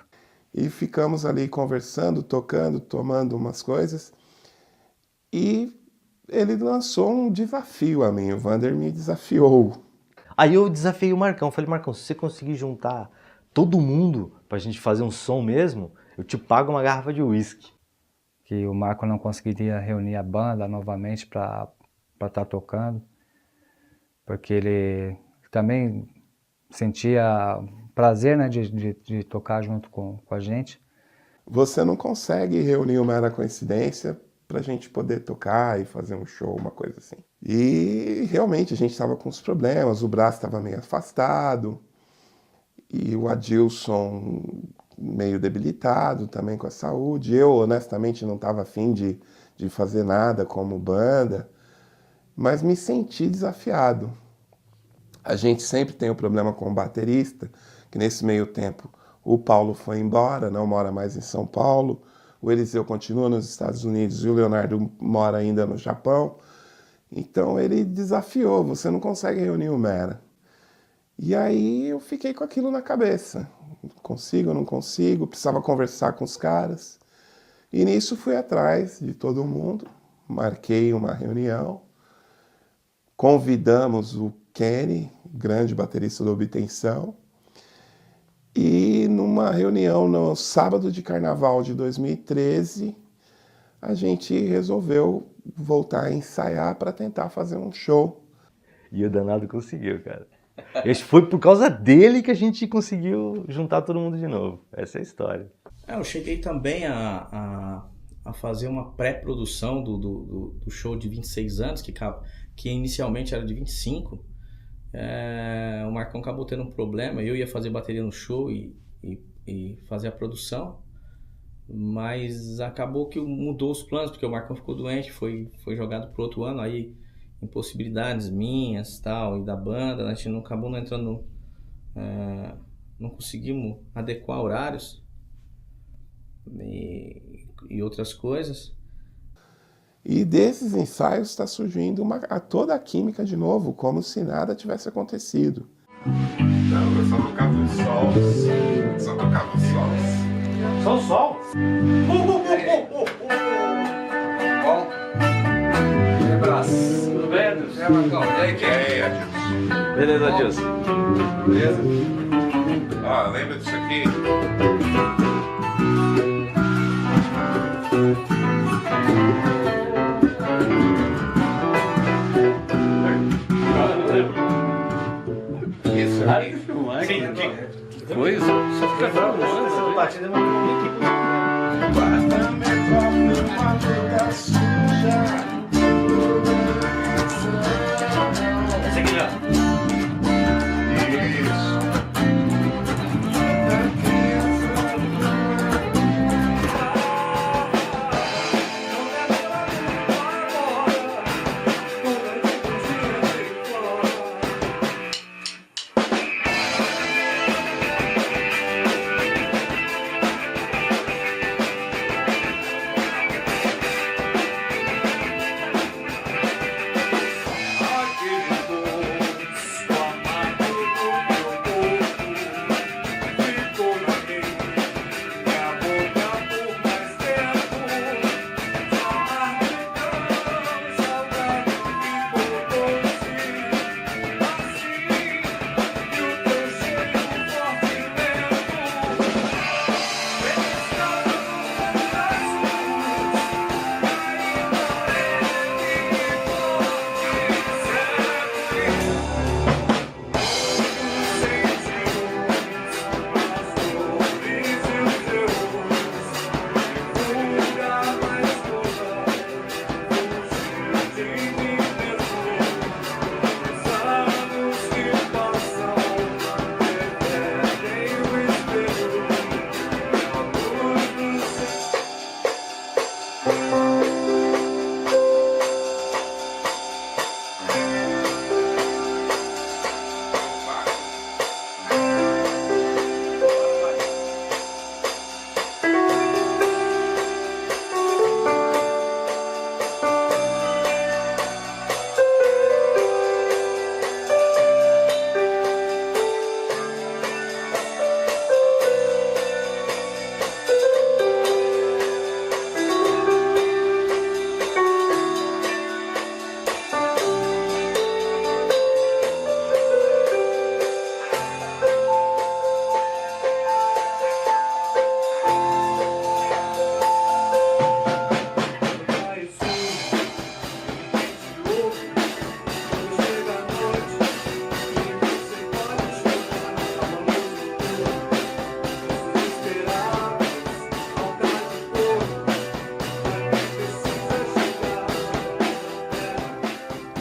E ficamos ali conversando, tocando, tomando umas coisas. E ele lançou um desafio a mim, o Wander me desafiou. Aí eu desafiei o Marcão, falei, Marcão, se você conseguir juntar todo mundo pra gente fazer um som mesmo, eu te pago uma garrafa de uísque. Que o Marco não conseguiria reunir a banda novamente para estar tocando, porque ele também sentia prazer, né, de tocar junto com a gente. Você não consegue reunir uma mera coincidência pra gente poder tocar e fazer um show, uma coisa assim. E realmente a gente estava com os problemas, o braço estava meio afastado, e o Adilson meio debilitado também com a saúde. Eu, honestamente, não estava afim de fazer nada como banda, mas me senti desafiado. A gente sempre tem um problema com o baterista, que nesse meio tempo o Paulo foi embora, não mora mais em São Paulo, o Eliseu continua nos Estados Unidos e o Leonardo mora ainda no Japão. Então ele desafiou, você não consegue reunir o Mera. E aí eu fiquei com aquilo na cabeça. Consigo, não consigo, precisava conversar com os caras. E nisso fui atrás de todo mundo, marquei uma reunião, convidamos o Kenny, grande baterista do Obtenção, e numa reunião no sábado de carnaval de 2013, a gente resolveu voltar a ensaiar para tentar fazer um show. E o danado conseguiu, cara. Foi por causa dele que a gente conseguiu juntar todo mundo de novo. Essa é a história. Eu cheguei também a fazer uma pré-produção do show de 26 anos, que inicialmente era de 25. O Marcão acabou tendo um problema, eu ia fazer bateria no show e fazer a produção, mas acabou que mudou os planos, porque o Marcão ficou doente, foi jogado pro outro ano, aí impossibilidades minhas tal, e da banda, a gente acabou não entrando, não conseguimos adequar horários e outras coisas. E desses ensaios está surgindo toda a química de novo, como se nada tivesse acontecido. Não, eu só tocava os sols. Só tocava os sols. Só o sol? Bom, e aí, braço? Tudo bem, Adilson? Marcão? E aí, Adilson? Beleza, Adilson. Beleza? Ó, lembra disso aqui? Isso aqui? Sim, que coisa? Só fica falando. Essa batida é uma guarda-me como uma luta suja. Essa aqui já. Isso.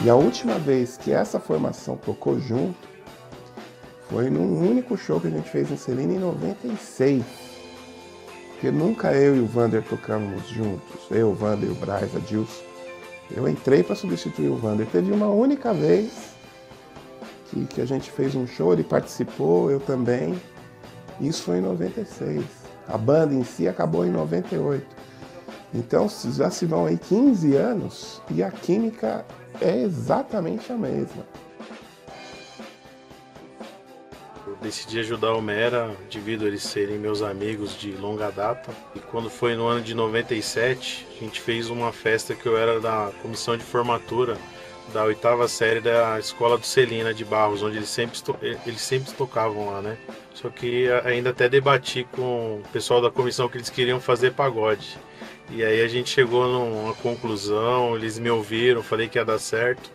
E a última vez que essa formação tocou junto foi num único show que a gente fez em Celina em 96. Porque nunca eu e o Vander tocamos juntos. Eu, o Vander, o Braz, a Dilson. Eu entrei para substituir o Vander. Teve uma única vez que a gente fez um show, ele participou, eu também. Isso foi em 96. A banda em si acabou em 98. Então já se vão aí 15 anos e a química é exatamente a mesma. Eu decidi ajudar o Mera devido a eles serem meus amigos de longa data. E quando foi no ano de 97, a gente fez uma festa que eu era da comissão de formatura da 8ª série da Escola do Celina de Barros, onde eles sempre tocavam lá, né? Só que ainda até debati com o pessoal da comissão que eles queriam fazer pagode. E aí a gente chegou numa conclusão, eles me ouviram, falei que ia dar certo.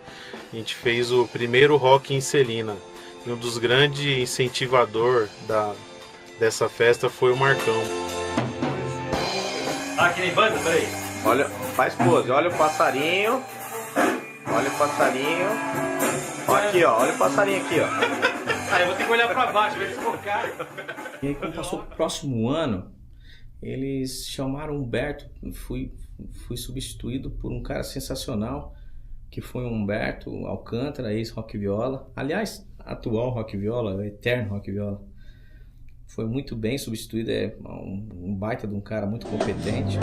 A gente fez o primeiro rock em Celina. E um dos grandes incentivadores dessa festa foi o Marcão. Que nem banda, peraí. Olha, faz pose, olha o passarinho. Olha o passarinho. Aqui, ó, olha o passarinho aqui, ó. Eu vou ter que olhar pra baixo, ver se focar. E aí, quando passou o próximo ano, eles chamaram o Humberto. Fui substituído por um cara sensacional, que foi o Humberto Alcântara, ex-Rock Viola. Aliás, atual Rock Viola, eterno Rock Viola. Foi muito bem substituído, é um baita de um cara muito competente.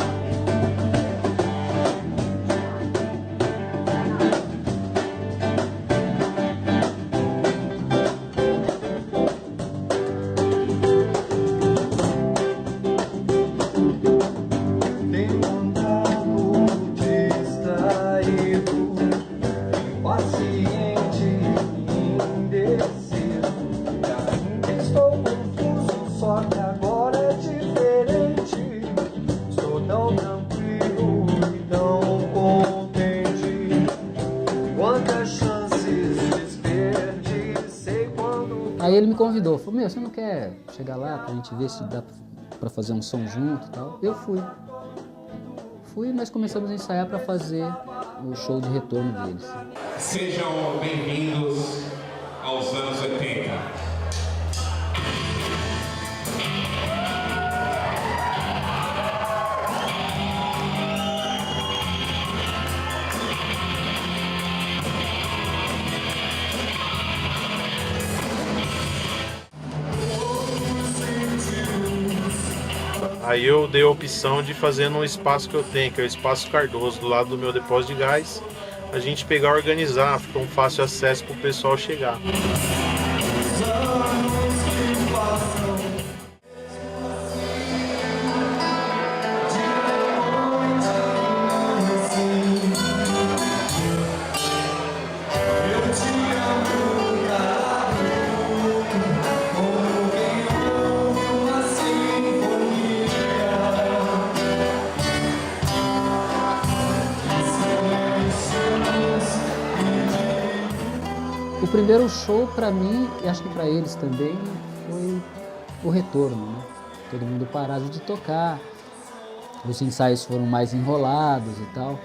Aí ele me convidou, falou, você não quer chegar lá pra gente ver se dá pra fazer um som junto e tal? Eu fui. Fui e nós começamos a ensaiar pra fazer o show de retorno deles. Sejam bem-vindos aos anos 80. Aí eu dei a opção de fazer num espaço que eu tenho, que é o Espaço Cardoso, do lado do meu depósito de gás. A gente pegar e organizar, fica um fácil acesso para o pessoal chegar. O primeiro show para mim, e acho que para eles também, foi o retorno, né? Todo mundo parado de tocar, os ensaios foram mais enrolados e tal.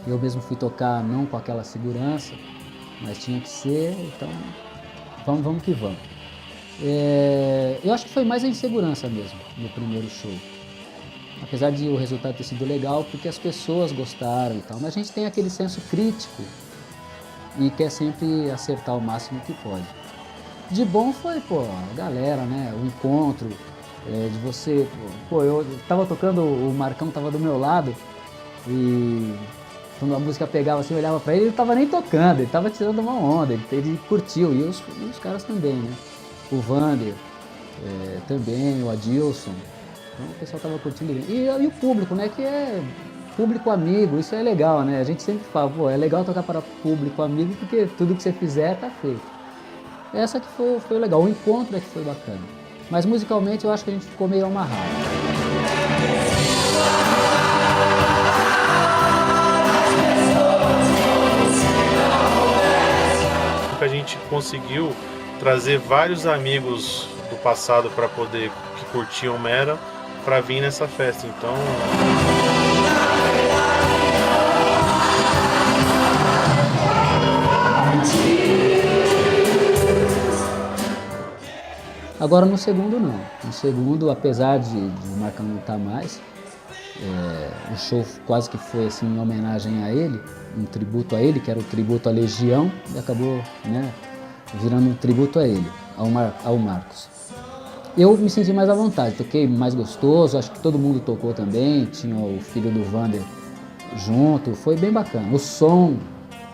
Eu mesmo fui tocar não com aquela segurança, mas tinha que ser, então vamos que vamos. Eu acho que foi mais a insegurança mesmo no primeiro show. Apesar de o resultado ter sido legal, porque as pessoas gostaram e tal, mas a gente tem aquele senso crítico e quer sempre acertar o máximo que pode. De bom foi, a galera, né, o encontro, de você, eu tava tocando, o Marcão tava do meu lado e quando a música pegava assim, eu olhava pra ele não tava nem tocando, ele tava tirando uma onda, ele curtiu, e os caras também, né, o Vander também, o Adilson, então o pessoal tava curtindo, e o público, né, que é público amigo, isso é legal, né? A gente sempre fala, é legal tocar para público amigo porque tudo que você fizer tá feito. Essa que foi legal, o encontro é que foi bacana. Mas musicalmente eu acho que a gente ficou meio amarrado. A gente conseguiu trazer vários amigos do passado para poder, que curtiam Mera, para vir nessa festa. Então Agora no segundo não. No segundo, apesar de o Marcão não estar mais, o show quase que foi assim em homenagem a ele, um tributo a ele, que era o tributo à Legião, e acabou, né, virando um tributo a ele, ao Marcos. Eu me senti mais à vontade, toquei mais gostoso, acho que todo mundo tocou também, tinha o filho do Vander junto, foi bem bacana. O som,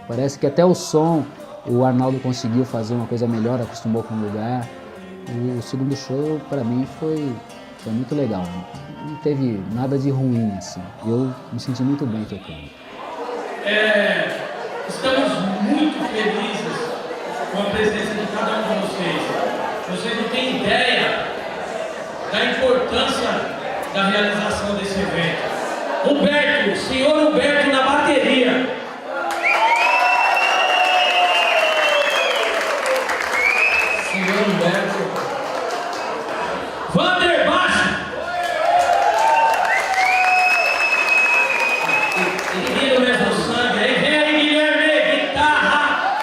parece que até o som o Arnaldo conseguiu fazer uma coisa melhor, acostumou com o lugar. E o segundo show, para mim, foi muito legal. Não teve nada de ruim, assim. Eu me senti muito bem tocando. Estamos muito felizes com a presença de cada um de vocês. Vocês não têm ideia da importância da realização desse evento. Humberto, senhor Humberto na bateria. Senhor Humberto. Vander baixo. Menino mesmo sangue. Aí vem aí Guilherme, guitarra.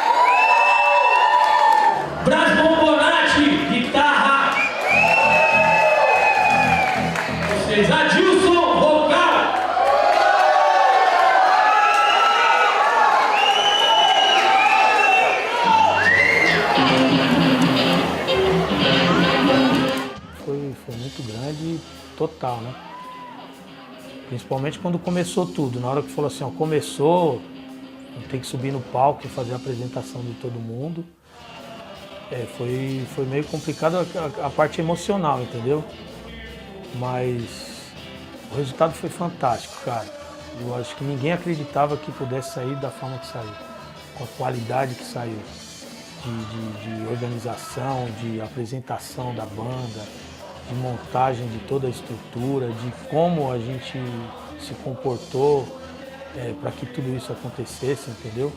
Brás Bombonati, guitarra. Vocês, Adilson, vocal. Foi muito grande, total, né? Principalmente quando começou tudo. Na hora que falou assim, ó, começou, tem que subir no palco e fazer a apresentação de todo mundo. Foi meio complicado a parte emocional, entendeu? Mas o resultado foi fantástico, cara. Eu acho que ninguém acreditava que pudesse sair da forma que saiu, com a qualidade que saiu, de organização, de apresentação da banda, de montagem de toda a estrutura, de como a gente se comportou para que tudo isso acontecesse, entendeu?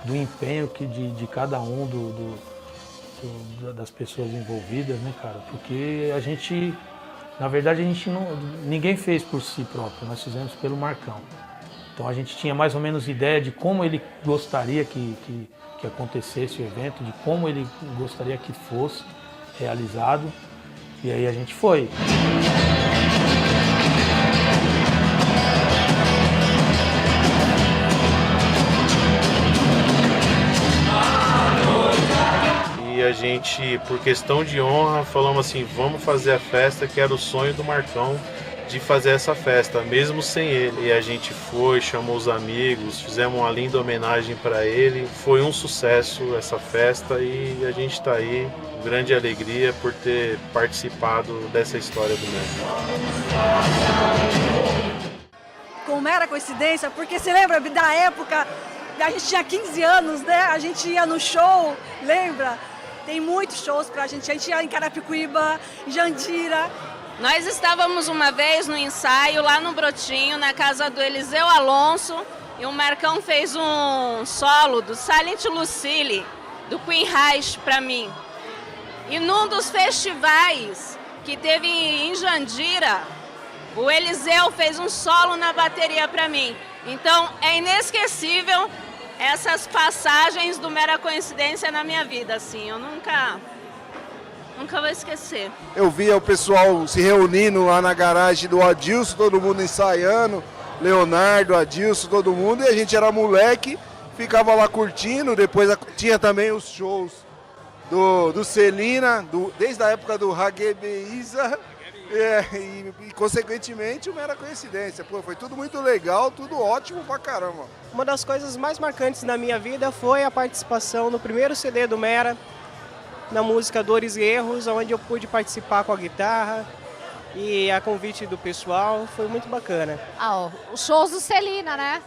Do empenho de cada um das pessoas envolvidas, né, cara? Porque a gente, na verdade, ninguém fez por si próprio, nós fizemos pelo Marcão. Então a gente tinha mais ou menos ideia de como ele gostaria que acontecesse o evento, de como ele gostaria que fosse realizado. E aí a gente foi. E a gente, por questão de honra, falamos assim, vamos fazer a festa, que era o sonho do Marcão de fazer essa festa, mesmo sem ele. E a gente foi, chamou os amigos, fizemos uma linda homenagem para ele. Foi um sucesso essa festa e a gente está aí, grande alegria por ter participado dessa história do Mera. Com mera coincidência, porque você lembra da época, a gente tinha 15 anos, né? A gente ia no show, lembra? Tem muitos shows pra gente ia em Carapicuíba, em Jandira. Nós estávamos uma vez no ensaio lá no Brotinho, na casa do Eliseu Alonso, e o Marcão fez um solo do Silent Lucille, do Queen Reich pra mim. E num dos festivais que teve em Jandira, o Eliseu fez um solo na bateria pra mim. Então é inesquecível essas passagens do Mera Coincidência na minha vida, assim, eu nunca vou esquecer. Eu via o pessoal se reunindo lá na garagem do Adilson, todo mundo ensaiando, Leonardo, Adilson, todo mundo, e a gente era moleque, ficava lá curtindo, depois tinha também os shows do Celina, desde a época do Hagebeiza, e consequentemente uma Mera Coincidência. Pô, foi tudo muito legal, tudo ótimo pra caramba. Uma das coisas mais marcantes na minha vida foi a participação no primeiro CD do Mera, na música Dores e Erros, onde eu pude participar com a guitarra e a convite do pessoal, foi muito bacana. Os shows do Celina, né?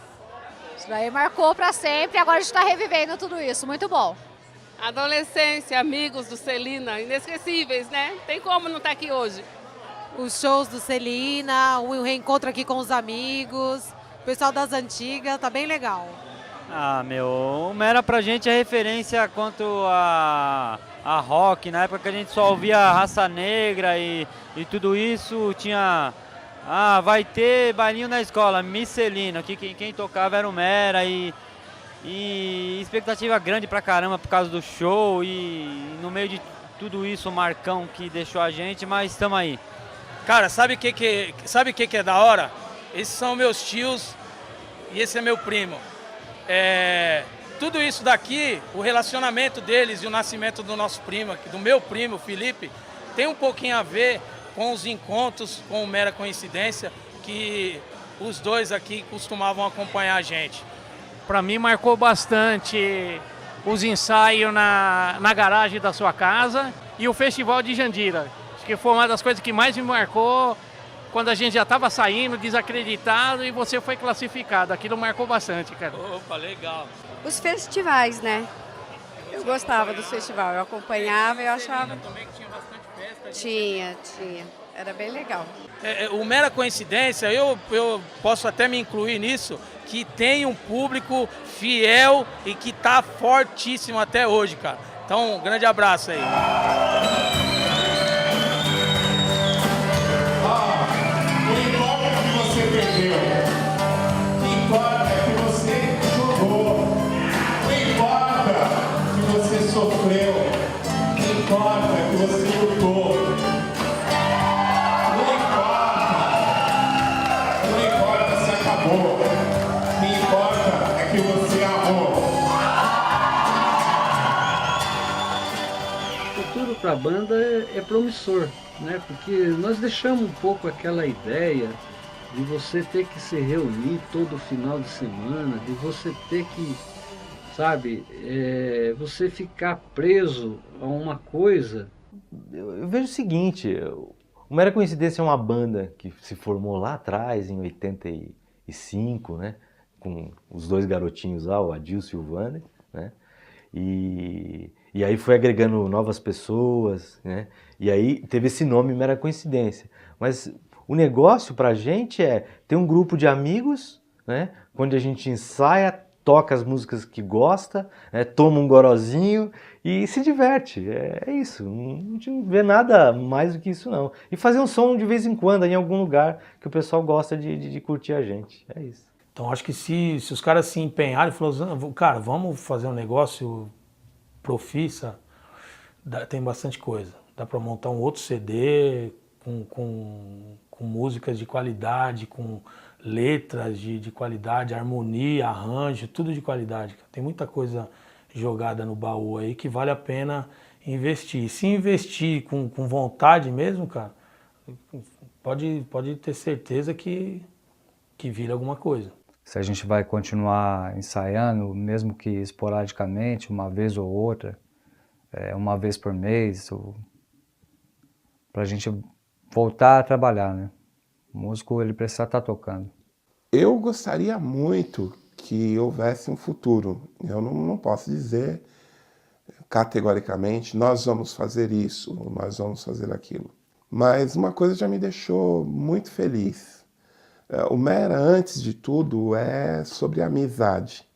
Isso daí marcou pra sempre, agora a gente tá revivendo tudo isso, muito bom. Adolescência, amigos do Celina, inesquecíveis, né? Tem como não estar aqui hoje. Os shows do Celina, o reencontro aqui com os amigos, o pessoal das antigas, tá bem legal. O Mera pra gente é referência quanto a rock, na época que a gente só ouvia Raça Negra e tudo isso, tinha... vai ter bailinho na escola, Miss Celina, que quem tocava era o Mera e E expectativa grande pra caramba por causa do show e no meio de tudo isso o Marcão que deixou a gente, mas estamos aí. Cara, sabe o que é da hora? Esses são meus tios e esse é meu primo. Tudo isso daqui, o relacionamento deles e o nascimento do nosso primo, do meu primo, Felipe, tem um pouquinho a ver com os encontros, com Mera Coincidência, que os dois aqui costumavam acompanhar a gente. Para mim marcou bastante os ensaios na garagem da sua casa e o Festival de Jandira. Acho que foi uma das coisas que mais me marcou quando a gente já estava saindo, desacreditado, e você foi classificado. Aquilo marcou bastante, cara. Opa, legal. Os festivais, né? Eu gostava dos festivais, eu acompanhava e eu achava... Também que tinha bastante festa. Tinha. Era bem legal. O Mera Coincidência, eu posso até me incluir nisso, que tem um público fiel e que tá fortíssimo até hoje, cara. Então, um grande abraço aí. Não importa que você perdeu, o que importa é que você jogou, não importa que você sofreu, o que importa é que você lutou. Não importa se acabou, o que importa é que você amou. O futuro para a banda é promissor, né? Porque nós deixamos um pouco aquela ideia de você ter que se reunir todo final de semana, de você ter que, sabe, você ficar preso a uma coisa. Eu vejo o seguinte, o Mera Coincidência é uma banda que se formou lá atrás, em 85, né? Com os dois garotinhos lá, o Adilson e o Vander, né? E aí foi agregando novas pessoas, né? E aí teve esse nome Mera Coincidência. Mas o negócio pra gente é ter um grupo de amigos, né? Onde a gente ensaia, toca as músicas que gosta, né? Toma um gorozinho e se diverte. É isso, não vê nada mais do que isso não. E fazer um som de vez em quando em algum lugar que o pessoal gosta de curtir a gente, é isso. Então acho que se os caras se empenharem e falaram, cara, vamos fazer um negócio profissa, tem bastante coisa. Dá para montar um outro CD com músicas de qualidade, com letras de qualidade, harmonia, arranjo, tudo de qualidade. Tem muita coisa jogada no baú aí que vale a pena investir. E se investir com vontade mesmo, cara, pode ter certeza que vira alguma coisa. Se a gente vai continuar ensaiando, mesmo que esporadicamente, uma vez ou outra, uma vez por mês, para a gente voltar a trabalhar, né? O músico, ele precisa estar tocando. Eu gostaria muito que houvesse um futuro. Eu não posso dizer categoricamente, nós vamos fazer isso, nós vamos fazer aquilo. Mas uma coisa já me deixou muito feliz. O Mera, antes de tudo, é sobre amizade.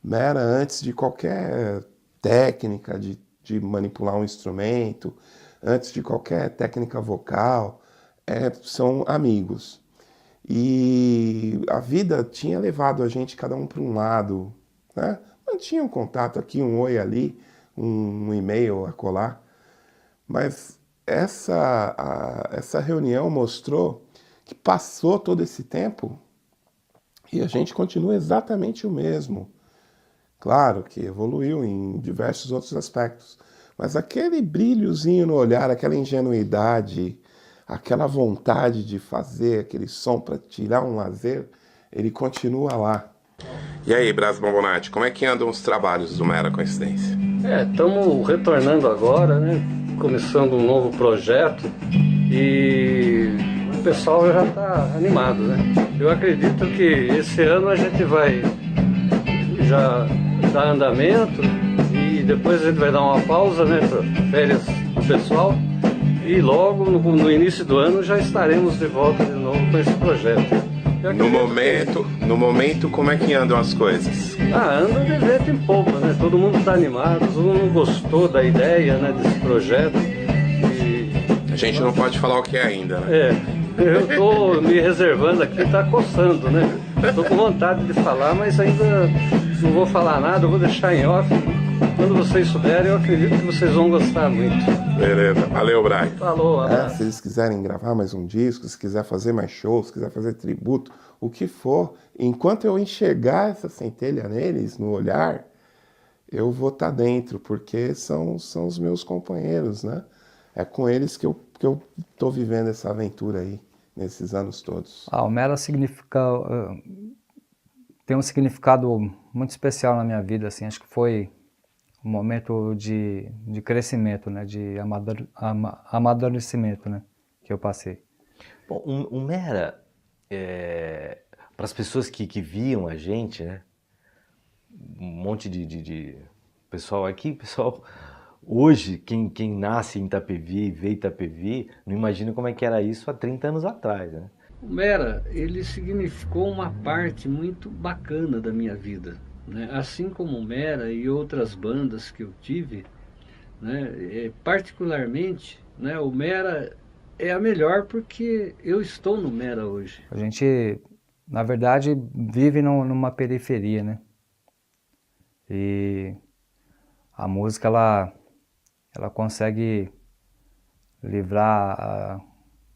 Mera, antes de qualquer técnica de manipular um instrumento, antes de qualquer técnica vocal, são amigos. E a vida tinha levado a gente cada um para um lado, né? Mantinha um contato aqui, um oi ali, um e-mail a colar. Mas essa reunião mostrou que passou todo esse tempo e a gente continua exatamente o mesmo. Claro que evoluiu em diversos outros aspectos, mas aquele brilhozinho no olhar, aquela ingenuidade, aquela vontade de fazer aquele som para tirar um lazer, ele continua lá. E aí, Braz Bombonati, como é que andam os trabalhos do Mera Coincidência? Estamos retornando agora, né? Começando um novo projeto e o pessoal já está animado, né? Eu acredito que esse ano a gente vai já dar andamento e depois a gente vai dar uma pausa, né, para férias do pessoal e logo no início do ano já estaremos de volta de novo com esse projeto. No momento, como é que andam as coisas? Andam de vento em popa, né? Todo mundo está animado, todo mundo gostou da ideia, né, desse projeto. A gente não pode falar o que é ainda, né? Eu estou me reservando aqui, está coçando, né? Estou com vontade de falar, mas ainda não vou falar nada, eu vou deixar em off. Quando vocês souberem, eu acredito que vocês vão gostar muito. Beleza, valeu, Brian. Falou, abraço. Se eles quiserem gravar mais um disco, se quiser fazer mais shows, se quiser fazer tributo, o que for, enquanto eu enxergar essa centelha neles, no olhar, eu vou estar dentro, porque são os meus companheiros, né? É com eles que eu tô vivendo essa aventura aí, nesses anos todos. O Mera tem um significado muito especial na minha vida, assim, acho que foi um momento de crescimento, né, de amadurecimento, né, que eu passei. Bom, o Mera, para as pessoas que viam a gente, né, um monte de pessoal aqui, hoje, quem nasce em Itapevi e vê Itapevi, não imagina como é que era isso há 30 anos atrás, né? O Mera, ele significou uma parte muito bacana da minha vida, né? Assim como o Mera e outras bandas que eu tive, né? Particularmente, né? O Mera é a melhor porque eu estou no Mera hoje. A gente, na verdade, vive numa periferia, né? E a música, ela consegue livrar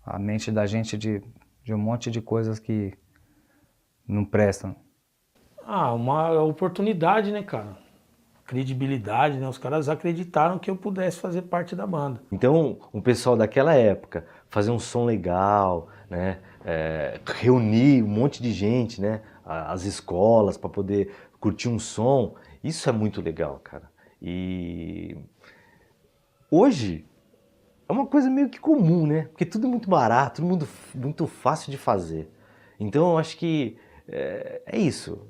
a mente da gente de um monte de coisas que não prestam. Uma oportunidade, né, cara? Credibilidade, né? Os caras acreditaram que eu pudesse fazer parte da banda. Então, o pessoal daquela época, fazer um som legal, né? Reunir um monte de gente, né? As escolas para poder curtir um som, isso é muito legal, cara. E hoje é uma coisa meio que comum, né? Porque tudo é muito barato, tudo muito fácil de fazer. Então eu acho que é isso.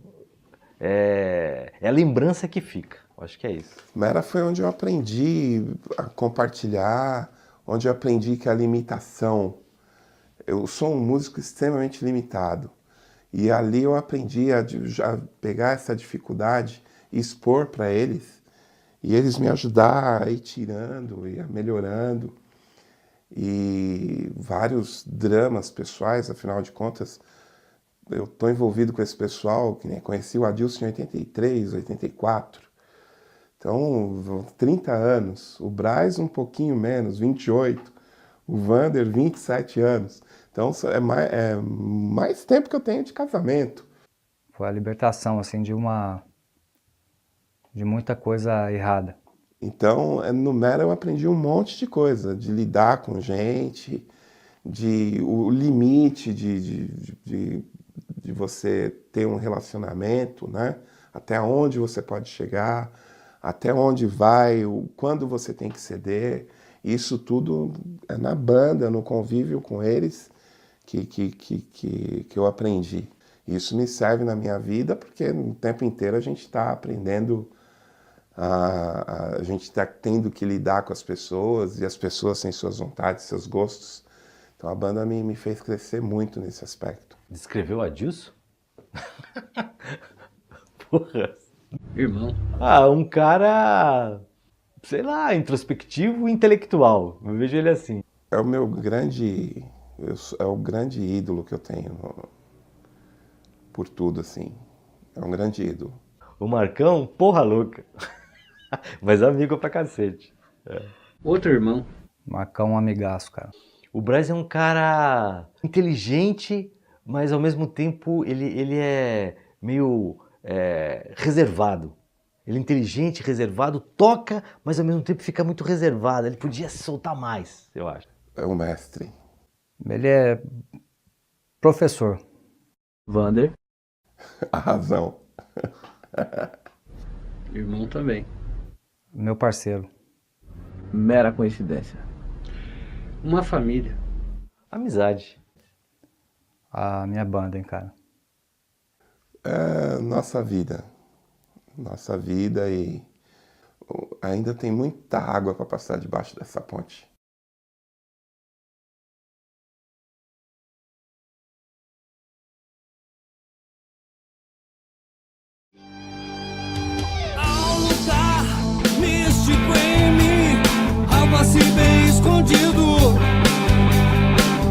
É a lembrança que fica. Eu acho que é isso. Mera foi onde eu aprendi a compartilhar, onde eu aprendi que a limitação... Eu sou um músico extremamente limitado. E ali eu aprendi a pegar essa dificuldade e expor para eles. E eles me ajudar a ir tirando e a melhorando. E vários dramas pessoais, afinal de contas, eu estou envolvido com esse pessoal, que nem conheci o Adilson em 83, 84. Então, 30 anos. O Braz um pouquinho menos, 28. O Vander, 27 anos. Então, é mais tempo que eu tenho de casamento. Foi a libertação, assim, de muita coisa errada. Então, no Mera eu aprendi um monte de coisa, de lidar com gente, o limite de você ter um relacionamento, né? Até onde você pode chegar, até onde vai, quando você tem que ceder. Isso tudo é na banda, no convívio com eles que eu aprendi. Isso me serve na minha vida porque o tempo inteiro a gente está aprendendo, a gente está tendo que lidar com as pessoas e as pessoas têm suas vontades, seus gostos. Então a banda me fez crescer muito nesse aspecto. Descreveu o Adilson? Porra. Irmão. Um cara, sei lá, introspectivo e intelectual. Eu vejo ele assim. É o meu grande... é o grande ídolo que eu tenho por tudo, assim. É um grande ídolo. O Marcão, porra louca. Mas amigo pra cacete. Outro irmão. Marcão, um amigaço, cara. O Braz é um cara inteligente, mas ao mesmo tempo ele é meio reservado. Ele é inteligente, reservado, toca, mas ao mesmo tempo fica muito reservado. Ele podia se soltar mais, eu acho. É um mestre. Ele é professor. Vander. A razão. Irmão também. Meu parceiro. Mera coincidência. Uma família. Amizade. A minha banda, hein, cara. É nossa vida. Nossa vida e ainda tem muita água para passar debaixo dessa ponte. Místico em mim, algo assim bem escondido.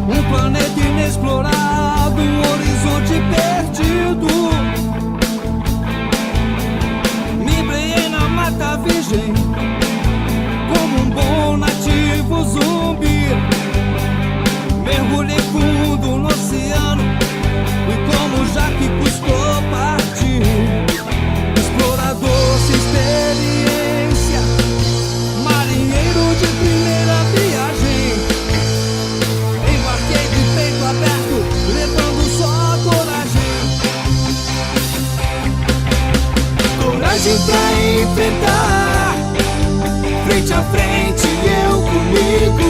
Um planeta inexplorado, um horizonte perdido. Me embrenhei na mata virgem, como um bom nativo zumbi. Mergulhei fundo no oceano, e como já que custou partir. Explorador sem experiência, marinheiro de primeira viagem. Embarquei de peito aberto, levando só coragem. Coragem pra enfrentar, frente a frente eu comigo.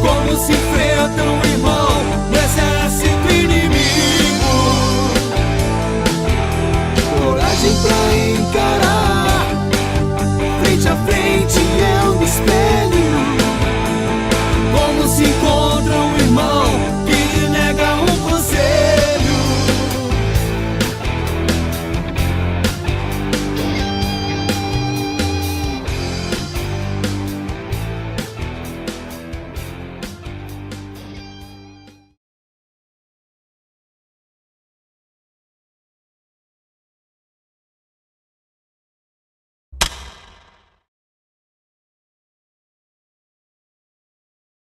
Como se enfrentam